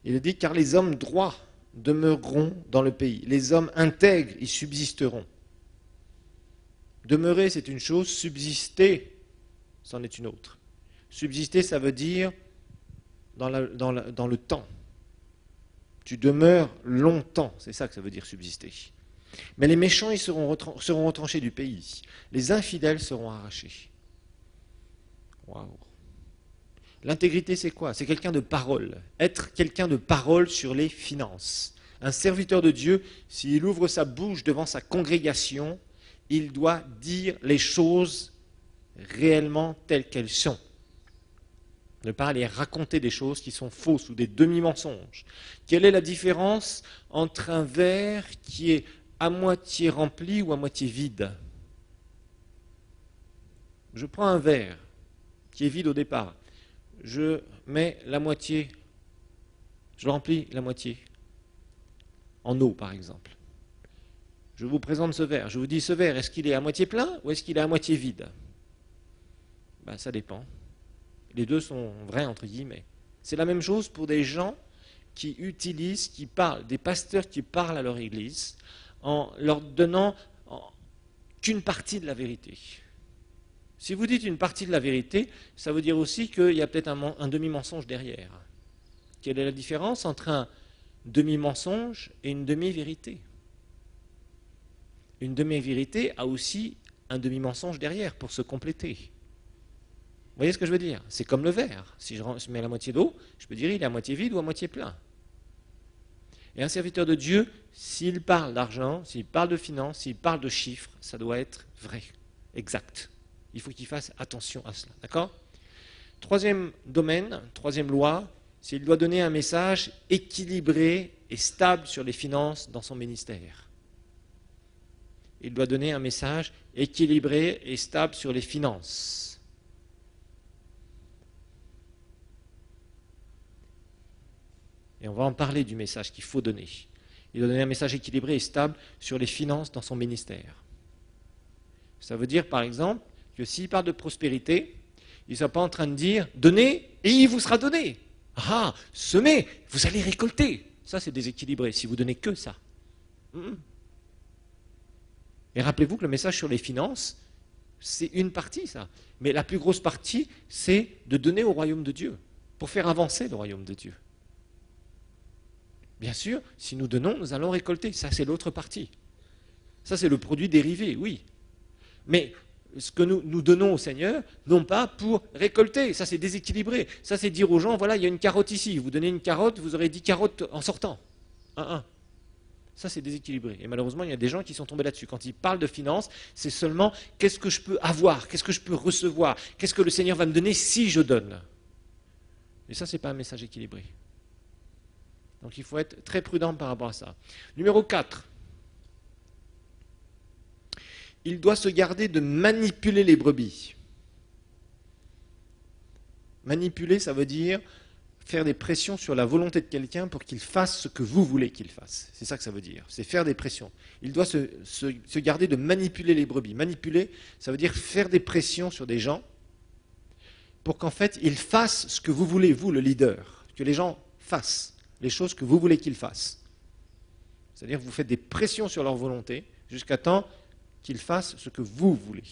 Speaker 1: Il est dit, car les hommes droits demeureront dans le pays. Les hommes intègres y subsisteront. Demeurer, c'est une chose. Subsister, c'en est une autre. Subsister, ça veut dire dans le temps. Tu demeures longtemps. C'est ça que ça veut dire subsister. Mais les méchants, ils seront retranchés du pays. Les infidèles seront arrachés. Waouh. L'intégrité, c'est quoi? C'est quelqu'un de parole. Être quelqu'un de parole sur les finances. Un serviteur de Dieu, s'il ouvre sa bouche devant sa congrégation, il doit dire les choses réellement telles qu'elles sont. Ne pas aller raconter des choses qui sont fausses ou des demi-mensonges. Quelle est la différence entre un verre qui est à moitié rempli ou à moitié vide? Je prends un verre qui est vide au départ. Je mets la moitié, je le remplis la moitié, en eau par exemple. Je vous présente ce verre. Je vous dis, ce verre, est-ce qu'il est à moitié plein ou est-ce qu'il est à moitié vide? Ben, ça dépend. Les deux sont vrais, entre guillemets. C'est la même chose pour des gens qui utilisent, qui parlent, des pasteurs qui parlent à leur église en leur donnant qu'une partie de la vérité. Si vous dites une partie de la vérité, ça veut dire aussi qu'il y a peut-être un demi-mensonge derrière. Quelle est la différence entre un demi-mensonge et une demi-vérité? Une demi-vérité a aussi un demi-mensonge derrière pour se compléter. Vous voyez ce que je veux dire? C'est comme le verre. Si je mets la moitié d'eau, je peux dire il est à moitié vide ou à moitié plein. Et un serviteur de Dieu, s'il parle d'argent, s'il parle de finances, s'il parle de chiffres, ça doit être vrai, exact. Il faut qu'il fasse attention à cela. D'accord? Troisième domaine, troisième loi, c'est qu'il doit donner un message équilibré et stable sur les finances dans son ministère. Il doit donner un message équilibré et stable sur les finances. Et on va en parler du message qu'il faut donner. Il doit donner un message équilibré et stable sur les finances dans son ministère. Ça veut dire, par exemple, que s'il parle de prospérité, il ne soit pas en train de dire « donnez et il vous sera donné ». Ah, semez, vous allez récolter. Ça, c'est déséquilibré, si vous donnez que ça. Et rappelez-vous que le message sur les finances, c'est une partie, ça. Mais la plus grosse partie, c'est de donner au royaume de Dieu, pour faire avancer le royaume de Dieu. Bien sûr, si nous donnons, nous allons récolter. Ça, c'est l'autre partie. Ça, c'est le produit dérivé, oui. Mais ce que nous donnons au Seigneur, non pas pour récolter. Ça, c'est déséquilibré. Ça, c'est dire aux gens, voilà, il y a une carotte ici. Vous donnez une carotte, vous aurez 10 carottes en sortant. Ça, c'est déséquilibré. Et malheureusement, il y a des gens qui sont tombés là-dessus. Quand ils parlent de finances, c'est seulement qu'est-ce que je peux avoir, qu'est-ce que je peux recevoir, qu'est-ce que le Seigneur va me donner si je donne. Et ça, ce n'est pas un message équilibré. Donc il faut être très prudent par rapport à ça. Numéro 4. Il doit se garder de manipuler les brebis. Manipuler, ça veut dire faire des pressions sur la volonté de quelqu'un pour qu'il fasse ce que vous voulez qu'il fasse. C'est ça que ça veut dire. C'est faire des pressions. Il doit se garder de manipuler les brebis. Manipuler, ça veut dire faire des pressions sur des gens pour qu'en fait, ils fassent ce que vous voulez, vous, le leader. Que les gens fassent les choses que vous voulez qu'ils fassent. C'est-à-dire que vous faites des pressions sur leur volonté jusqu'à temps qu'ils fassent ce que vous voulez.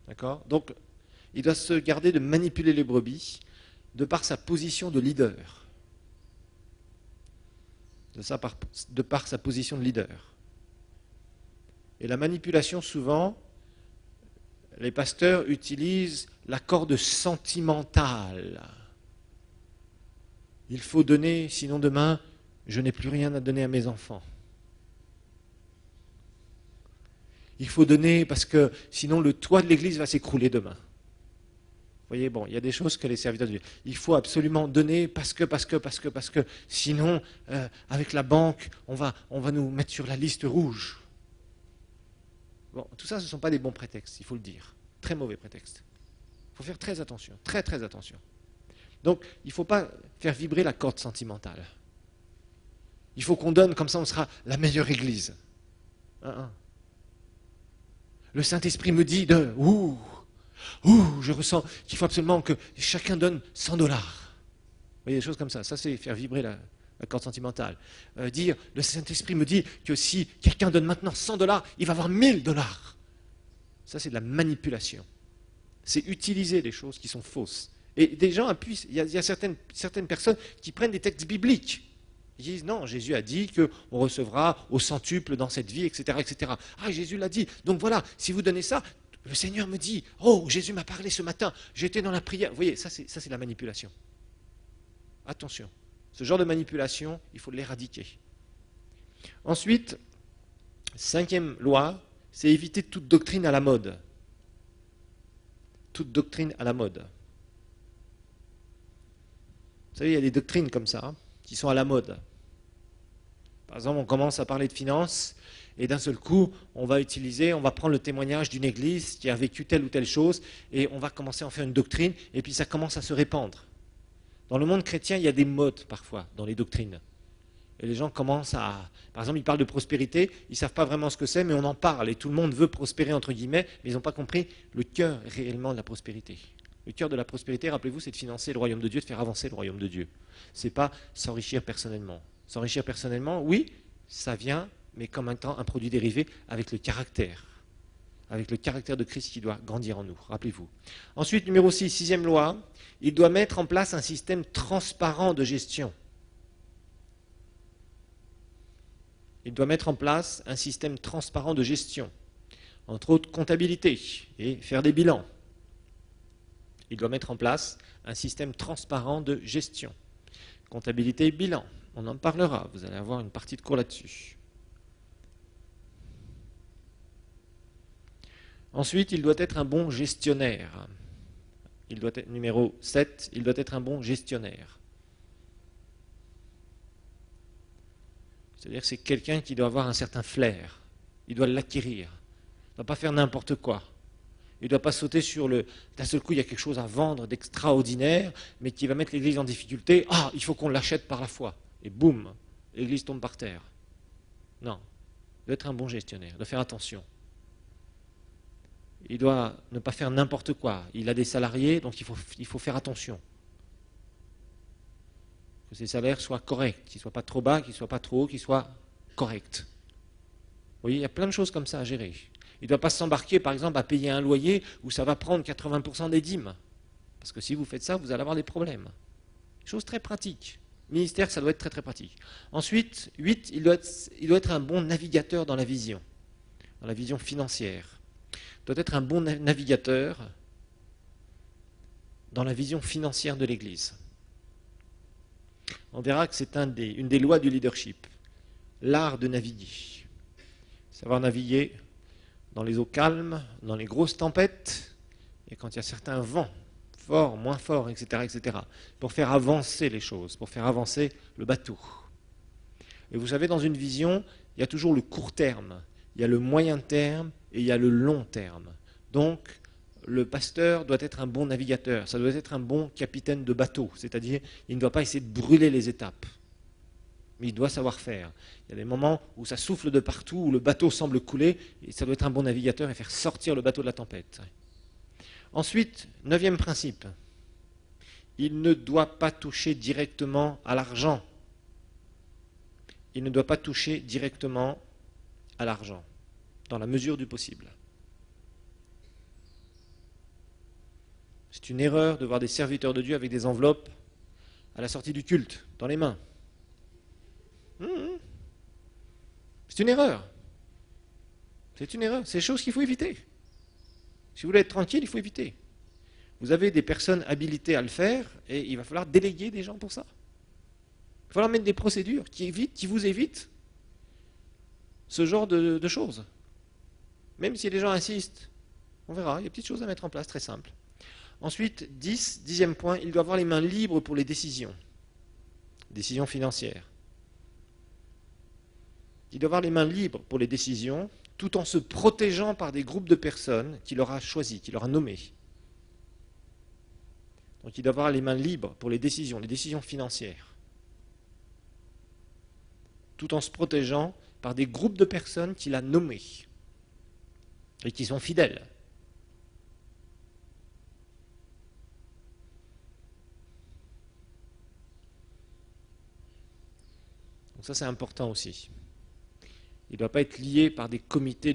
Speaker 1: D'accord? Donc, il doit se garder de manipuler les brebis de par sa position de leader. De par sa position de leader. Et la manipulation, souvent, les pasteurs utilisent la corde sentimentale. Il faut donner, sinon demain, je n'ai plus rien à donner à mes enfants. Il faut donner parce que sinon le toit de l'église va s'écrouler demain. Vous voyez, bon, il y a des choses que les serviteurs de Dieu. Il faut absolument donner parce que sinon, avec la banque, on va nous mettre sur la liste rouge. Bon, tout ça, ce ne sont pas des bons prétextes, il faut le dire. Très mauvais prétextes. Il faut faire très attention, très très attention. Donc, il ne faut pas faire vibrer la corde sentimentale. Il faut qu'on donne, comme ça on sera la meilleure église. Le Saint-Esprit me dit je ressens qu'il faut absolument que chacun donne 100 $. Vous voyez, des choses comme ça. Ça, c'est faire vibrer la corde sentimentale. Dire, le Saint-Esprit me dit que si quelqu'un donne maintenant 100 $, il va avoir 1000 $. Ça, c'est de la manipulation. C'est utiliser des choses qui sont fausses. Et des gens appuient, il y a certaines personnes qui prennent des textes bibliques. Ils disent, non, Jésus a dit qu'on recevra au centuple dans cette vie, etc., etc. Ah, Jésus l'a dit. Donc voilà, si vous donnez ça, le Seigneur me dit, oh, Jésus m'a parlé ce matin, j'étais dans la prière. Vous voyez, ça c'est la manipulation. Attention, ce genre de manipulation, il faut l'éradiquer. Ensuite, 5e loi, c'est éviter toute doctrine à la mode. Toute doctrine à la mode. Vous savez, il y a des doctrines comme ça, hein, qui sont à la mode. Par exemple, on commence à parler de finances, et d'un seul coup, on va prendre le témoignage d'une église qui a vécu telle ou telle chose, et on va commencer à en faire une doctrine, et puis ça commence à se répandre. Dans le monde chrétien, il y a des modes parfois, dans les doctrines. Et les gens commencent à... Par exemple, ils parlent de prospérité, ils ne savent pas vraiment ce que c'est, mais on en parle, et tout le monde veut prospérer, entre guillemets, mais ils n'ont pas compris le cœur réellement de la prospérité. Le cœur de la prospérité, rappelez-vous, c'est de financer le royaume de Dieu, de faire avancer le royaume de Dieu. Ce n'est pas s'enrichir personnellement. S'enrichir personnellement, oui, ça vient, mais comme un temps, un produit dérivé avec le caractère de Christ qui doit grandir en nous, rappelez-vous. Ensuite, numéro 6, sixième loi, il doit mettre en place un système transparent de gestion. Il doit mettre en place un système transparent de gestion, entre autres comptabilité et faire des bilans. Il doit mettre en place un système transparent de gestion. Comptabilité et bilan, on en parlera, vous allez avoir une partie de cours là-dessus. Ensuite, il doit être un bon gestionnaire. Numéro 7, il doit être un bon gestionnaire. C'est-à-dire que c'est quelqu'un qui doit avoir un certain flair. Il doit l'acquérir. Il ne doit pas faire n'importe quoi. Il ne doit pas sauter sur le... D'un seul coup, il y a quelque chose à vendre d'extraordinaire, mais qui va mettre l'Église en difficulté. Ah, il faut qu'on l'achète par la foi. Et boum, l'Église tombe par terre. Non. Il doit être un bon gestionnaire. Il doit faire attention. Il doit ne pas faire n'importe quoi. Il a des salariés, donc il faut faire attention. Que ces salaires soient corrects, qu'ils ne soient pas trop bas, qu'ils ne soient pas trop hauts, qu'ils soient corrects. Vous voyez, il y a plein de choses comme ça à gérer. Il ne doit pas s'embarquer, par exemple, à payer un loyer où ça va prendre 80% des dîmes. Parce que si vous faites ça, vous allez avoir des problèmes. Chose très pratique. Ministère, ça doit être très très pratique. Ensuite, 8, il doit être un bon navigateur dans la vision financière. Il doit être un bon navigateur dans la vision financière de l'Église. On verra que c'est une des lois du leadership, l'art de naviguer. Savoir naviguer dans les eaux calmes, dans les grosses tempêtes, et quand il y a certains vents, forts, moins forts, etc., pour faire avancer les choses, pour faire avancer le bateau. Et vous savez, dans une vision, il y a toujours le court terme, il y a le moyen terme et il y a le long terme. Donc, le pasteur doit être un bon navigateur, ça doit être un bon capitaine de bateau, c'est-à-dire il ne doit pas essayer de brûler les étapes, mais il doit savoir faire. Il y a des moments où ça souffle de partout, où le bateau semble couler, et ça doit être un bon navigateur et faire sortir le bateau de la tempête. Ensuite, 9e principe, il ne doit pas toucher directement à l'argent. Il ne doit pas toucher directement à l'argent, dans la mesure du possible. C'est une erreur de voir des serviteurs de Dieu avec des enveloppes à la sortie du culte, dans les mains. C'est une erreur. C'est une erreur. C'est des choses qu'il faut éviter. Si vous voulez être tranquille, il faut éviter. Vous avez des personnes habilitées à le faire et il va falloir déléguer des gens pour ça. Il va falloir mettre des procédures qui vous évitent ce genre de choses. Même si les gens insistent, on verra, il y a des petites choses à mettre en place, très simples. Ensuite, 10e point, il doit avoir les mains libres pour les décisions financières. Il doit avoir les mains libres pour les décisions, tout en se protégeant par des groupes de personnes qu'il aura choisis, qu'il aura nommés. Donc il doit avoir les mains libres pour les décisions financières, tout en se protégeant par des groupes de personnes qu'il a nommés et qui sont fidèles. Donc ça c'est important aussi. Il ne doit pas être lié par des comités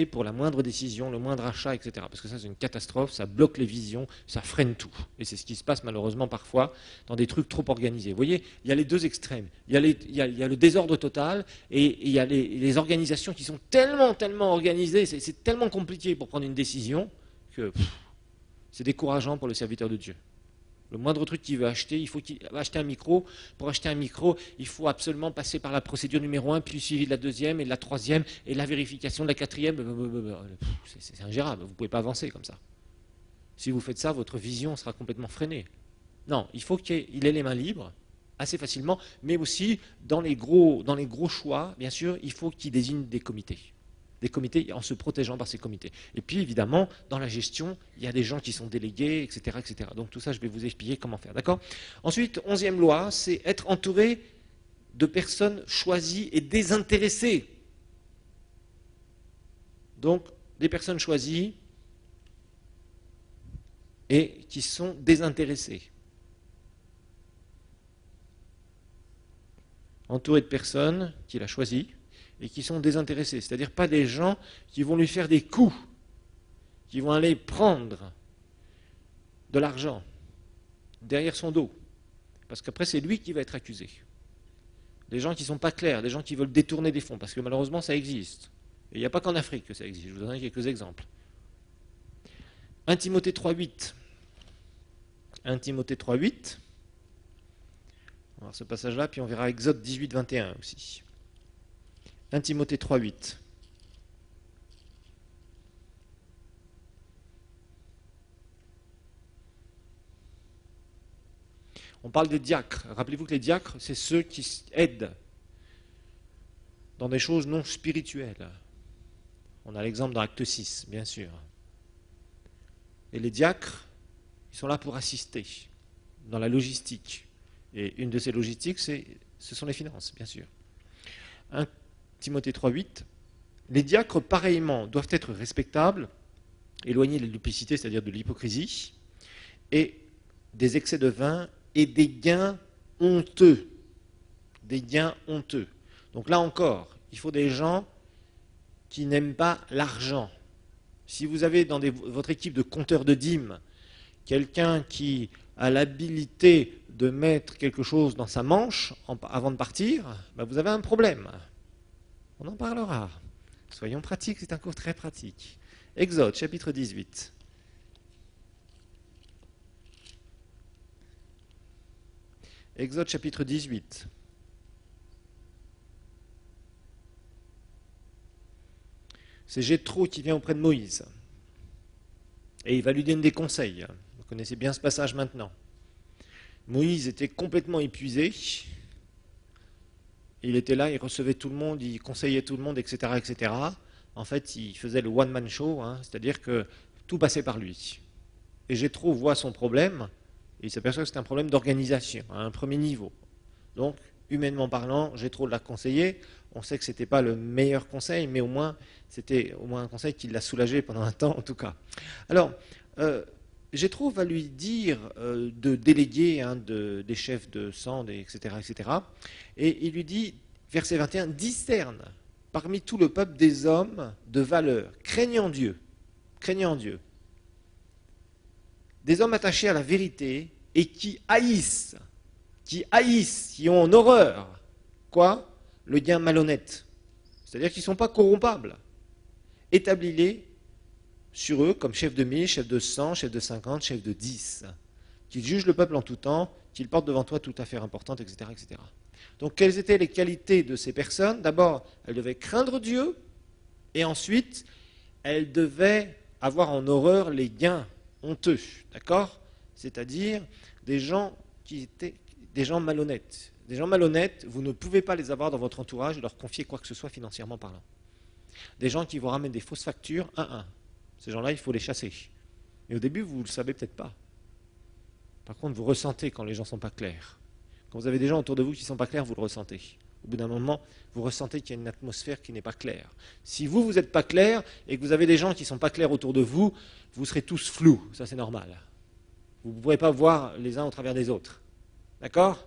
Speaker 1: pour la moindre décision, le moindre achat, etc. Parce que ça, c'est une catastrophe, ça bloque les visions, ça freine tout. Et c'est ce qui se passe malheureusement parfois dans des trucs trop organisés. Vous voyez, il y a les deux extrêmes. Il y a le désordre total et il y a les organisations qui sont tellement organisées, c'est tellement compliqué pour prendre une décision que c'est décourageant pour le serviteur de Dieu. Le moindre truc qu'il veut acheter, il faut qu'il va acheter un micro. Pour acheter un micro, il faut absolument passer par la procédure numéro 1, puis suivi de la deuxième, et de la troisième, et la vérification de la quatrième. C'est ingérable, vous ne pouvez pas avancer comme ça. Si vous faites ça, votre vision sera complètement freinée. Non, il faut qu'il ait les mains libres, assez facilement, mais aussi dans les gros choix, bien sûr, il faut qu'il désigne des comités en se protégeant par ces comités. Et puis, évidemment, dans la gestion, il y a des gens qui sont délégués, etc., etc. Donc tout ça, je vais vous expliquer comment faire, d'accord? Ensuite, 11e loi, c'est être entouré de personnes choisies et désintéressées. Donc, des personnes choisies et qui sont désintéressées. Entouré de personnes qu'il a choisies et qui sont désintéressés, c'est-à-dire pas des gens qui vont lui faire des coups, qui vont aller prendre de l'argent derrière son dos, parce qu'après c'est lui qui va être accusé. Des gens qui ne sont pas clairs, des gens qui veulent détourner des fonds, parce que malheureusement ça existe. Et il n'y a pas qu'en Afrique que ça existe, je vous donne quelques exemples. 1 Timothée 3,8. 1 Timothée 3,8. On va voir ce passage-là, puis on verra Exode 18, 21 aussi. 1 Timothée 3,8. On parle des diacres. Rappelez-vous que les diacres, c'est ceux qui aident dans des choses non spirituelles. On a l'exemple dans Acte 6, bien sûr. Et les diacres, ils sont là pour assister dans la logistique. Et une de ces logistiques, ce sont les finances, bien sûr. 1 Timothée 3,8. Les diacres, pareillement, doivent être respectables, éloignés de la duplicité, c'est-à-dire de l'hypocrisie, et des excès de vin et des gains honteux. Des gains honteux. Donc là encore, il faut des gens qui n'aiment pas l'argent. Si vous avez dans votre équipe de compteurs de dîmes quelqu'un qui a l'habilité de mettre quelque chose dans sa manche avant de partir, ben vous avez un problème. On en parlera. Soyons pratiques, c'est un cours très pratique. Exode, chapitre 18. Exode, chapitre 18. C'est Jéthro qui vient auprès de Moïse. Et il va lui donner des conseils. Vous connaissez bien ce passage maintenant. Moïse était complètement épuisé. Il était là, il recevait tout le monde, il conseillait tout le monde, etc. etc. En fait, il faisait le one-man show, c'est-à-dire que tout passait par lui. Et Jéthro voit son problème, et il s'aperçoit que c'est un problème d'organisation, à un premier niveau. Donc, humainement parlant, Jéthro l'a conseillé. On sait que ce n'était pas le meilleur conseil, mais au moins, c'était au moins un conseil qui l'a soulagé pendant un temps, en tout cas. Alors, Jéthro va lui dire de déléguer des chefs de sang, etc., etc. Et il lui dit, verset 21, « Discerne parmi tout le peuple des hommes de valeur, craignant Dieu. » Craignant Dieu. Des hommes attachés à la vérité et qui haïssent, qui ont en horreur, quoi? Le gain malhonnête. C'est-à-dire qu'ils ne sont pas corrompables. Établis-les sur eux comme chef de 1000, chef de 100, chef de 50, chef de 10, qu'ils jugent le peuple en tout temps, qu'ils portent devant toi toute affaire importante, etc., etc. Donc, quelles étaient les qualités de ces personnes? D'abord, elles devaient craindre Dieu, et ensuite, elles devaient avoir en horreur les gains honteux, d'accord? C'est-à-dire des gens qui étaient des gens malhonnêtes. Des gens malhonnêtes, vous ne pouvez pas les avoir dans votre entourage et leur confier quoi que ce soit financièrement parlant. Des gens qui vous ramènent des fausses factures, ces gens-là, il faut les chasser. Mais au début, vous ne le savez peut-être pas. Par contre, vous ressentez quand les gens ne sont pas clairs. Quand vous avez des gens autour de vous qui ne sont pas clairs, vous le ressentez. Au bout d'un moment, vous ressentez qu'il y a une atmosphère qui n'est pas claire. Si vous n'êtes pas clair et que vous avez des gens qui ne sont pas clairs autour de vous, vous serez tous flous. Ça, c'est normal. Vous ne pourrez pas voir les uns au travers des autres. D'accord?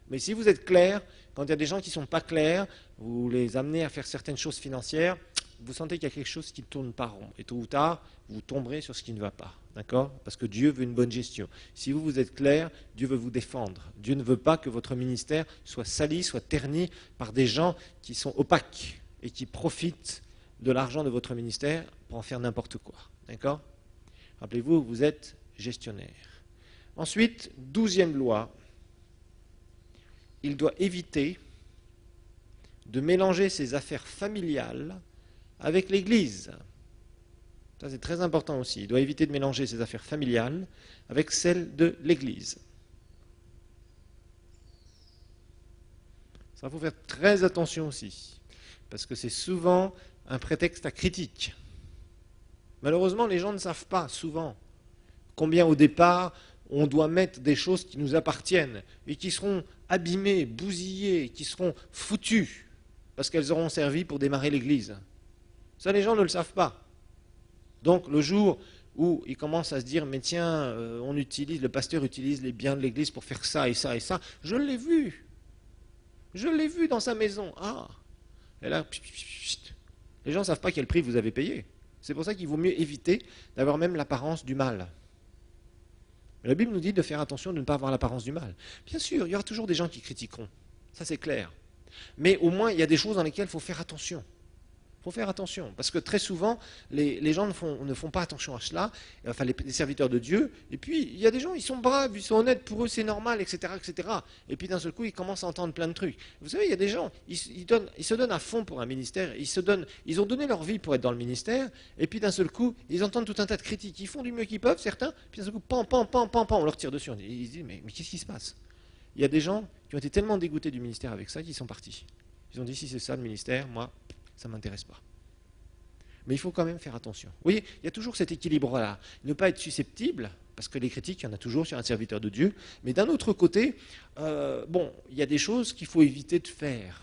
Speaker 1: Mais si vous êtes clair, quand il y a des gens qui ne sont pas clairs, vous les amenez à faire certaines choses financières, vous sentez qu'il y a quelque chose qui ne tourne pas rond. Et tôt ou tard, vous tomberez sur ce qui ne va pas. D'accord? Parce que Dieu veut une bonne gestion. Si vous êtes clair, Dieu veut vous défendre. Dieu ne veut pas que votre ministère soit sali, soit terni par des gens qui sont opaques et qui profitent de l'argent de votre ministère pour en faire n'importe quoi. D'accord? Rappelez-vous, vous êtes gestionnaire. Ensuite, 12e loi, il doit éviter de mélanger ses affaires familiales avec l'Église. Ça, c'est très important aussi. Il doit éviter de mélanger ses affaires familiales avec celles de l'Église. Ça, il faut faire très attention aussi, parce que c'est souvent un prétexte à critique. Malheureusement, les gens ne savent pas, souvent, combien au départ, on doit mettre des choses qui nous appartiennent, et qui seront abîmées, bousillées, qui seront foutues, parce qu'elles auront servi pour démarrer l'Église. Ça, les gens ne le savent pas. Donc, le jour où ils commencent à se dire, mais tiens, le pasteur utilise les biens de l'Église pour faire ça et ça et ça, je l'ai vu. Je l'ai vu dans sa maison. Ah. Et là, les gens ne savent pas quel prix vous avez payé. C'est pour ça qu'il vaut mieux éviter d'avoir même l'apparence du mal. La Bible nous dit de faire attention de ne pas avoir l'apparence du mal. Bien sûr, il y aura toujours des gens qui critiqueront. Ça, c'est clair. Mais au moins, il y a des choses dans lesquelles il faut faire attention. Il faut faire attention, parce que très souvent, les gens ne font pas attention à cela, enfin les serviteurs de Dieu, et puis il y a des gens, ils sont braves, ils sont honnêtes, pour eux c'est normal, etc., etc. Et puis d'un seul coup, ils commencent à entendre plein de trucs. Vous savez, il y a des gens, ils se donnent à fond pour un ministère, ils ont donné leur vie pour être dans le ministère, et puis d'un seul coup, ils entendent tout un tas de critiques, ils font du mieux qu'ils peuvent, certains, puis d'un seul coup, pan, on leur tire dessus. Ils se disent, mais qu'est-ce qui se passe? Il y a des gens qui ont été tellement dégoûtés du ministère avec ça qu'ils sont partis. Ils ont dit, si c'est ça le ministère, moi, ça ne m'intéresse pas. Mais il faut quand même faire attention. Vous voyez, il y a toujours cet équilibre-là. Ne pas être susceptible, parce que les critiques, il y en a toujours sur un serviteur de Dieu. Mais d'un autre côté, il y a des choses qu'il faut éviter de faire.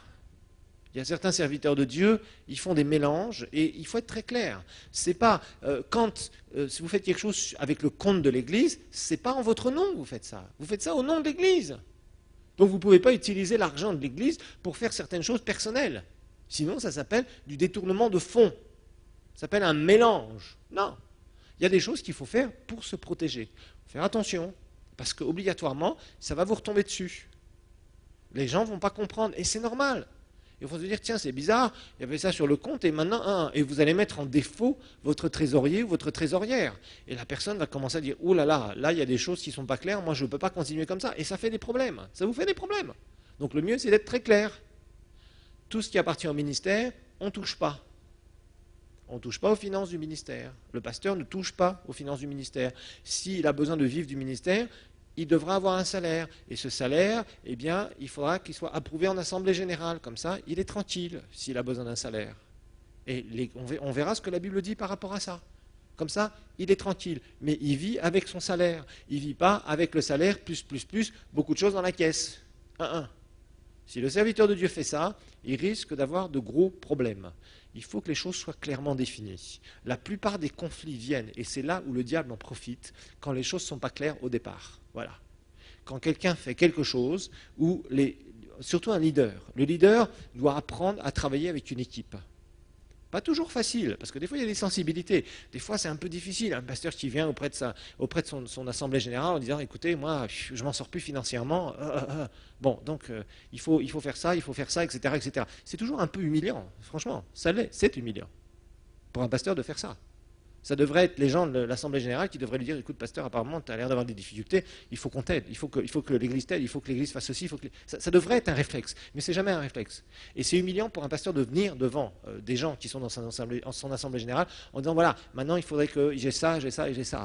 Speaker 1: Il y a certains serviteurs de Dieu, ils font des mélanges, et il faut être très clair. C'est pas, si vous faites quelque chose avec le compte de l'Église, c'est pas en votre nom que vous faites ça. Vous faites ça au nom de l'Église. Donc vous ne pouvez pas utiliser l'argent de l'Église pour faire certaines choses personnelles. Sinon, ça s'appelle du détournement de fonds. Ça s'appelle un mélange. Non. Il y a des choses qu'il faut faire pour se protéger. Il faut faire attention, parce qu'obligatoirement, ça va vous retomber dessus. Les gens ne vont pas comprendre, et c'est normal. Ils vont se dire, tiens, c'est bizarre, il y avait ça sur le compte, et maintenant, et vous allez mettre en défaut votre trésorier ou votre trésorière. Et la personne va commencer à dire, oh là, il y a des choses qui ne sont pas claires, moi je ne peux pas continuer comme ça. Et ça fait des problèmes. Ça vous fait des problèmes. Donc le mieux, c'est d'être très clair. Tout ce qui appartient au ministère, on ne touche pas. On ne touche pas aux finances du ministère. Le pasteur ne touche pas aux finances du ministère. S'il a besoin de vivre du ministère, il devra avoir un salaire. Et ce salaire, eh bien, il faudra qu'il soit approuvé en assemblée générale. Comme ça, il est tranquille s'il a besoin d'un salaire. Et on verra ce que la Bible dit par rapport à ça. Comme ça, il est tranquille. Mais il vit avec son salaire. Il ne vit pas avec le salaire, plus, beaucoup de choses dans la caisse. Si le serviteur de Dieu fait ça, il risque d'avoir de gros problèmes. Il faut que les choses soient clairement définies. La plupart des conflits viennent, et c'est là où le diable en profite, quand les choses ne sont pas claires au départ. Voilà. Quand quelqu'un fait quelque chose, surtout un leader, le leader doit apprendre à travailler avec une équipe. Pas toujours facile, parce que des fois il y a des sensibilités. Des fois c'est un peu difficile. Un pasteur qui vient auprès de son assemblée générale en disant, écoutez, moi je m'en sors plus financièrement. Bon, donc il faut faire ça, etc., etc. C'est toujours un peu humiliant, franchement. Ça l'est, c'est humiliant pour un pasteur de faire ça. Ça devrait être les gens de l'Assemblée générale qui devraient lui dire, écoute pasteur, apparemment tu as l'air d'avoir des difficultés, il faut qu'on t'aide, il faut que l'Église t'aide, il faut que l'Église fasse ceci, ça devrait être un réflexe, mais c'est jamais un réflexe. Et c'est humiliant pour un pasteur de venir devant des gens qui sont dans son assemblée générale en disant, voilà, maintenant il faudrait que j'ai ça,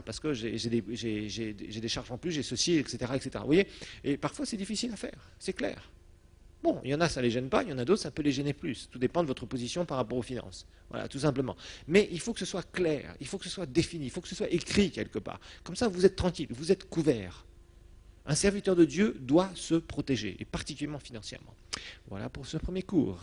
Speaker 1: parce que j'ai des charges en plus, j'ai ceci, etc., etc. Vous voyez. Et parfois c'est difficile à faire, c'est clair. Bon, il y en a, ça ne les gêne pas, il y en a d'autres, ça peut les gêner plus. Tout dépend de votre position par rapport aux finances. Voilà, tout simplement. Mais il faut que ce soit clair, il faut que ce soit défini, il faut que ce soit écrit quelque part. Comme ça, vous êtes tranquille, vous êtes couvert. Un serviteur de Dieu doit se protéger, et particulièrement financièrement. Voilà pour ce premier cours.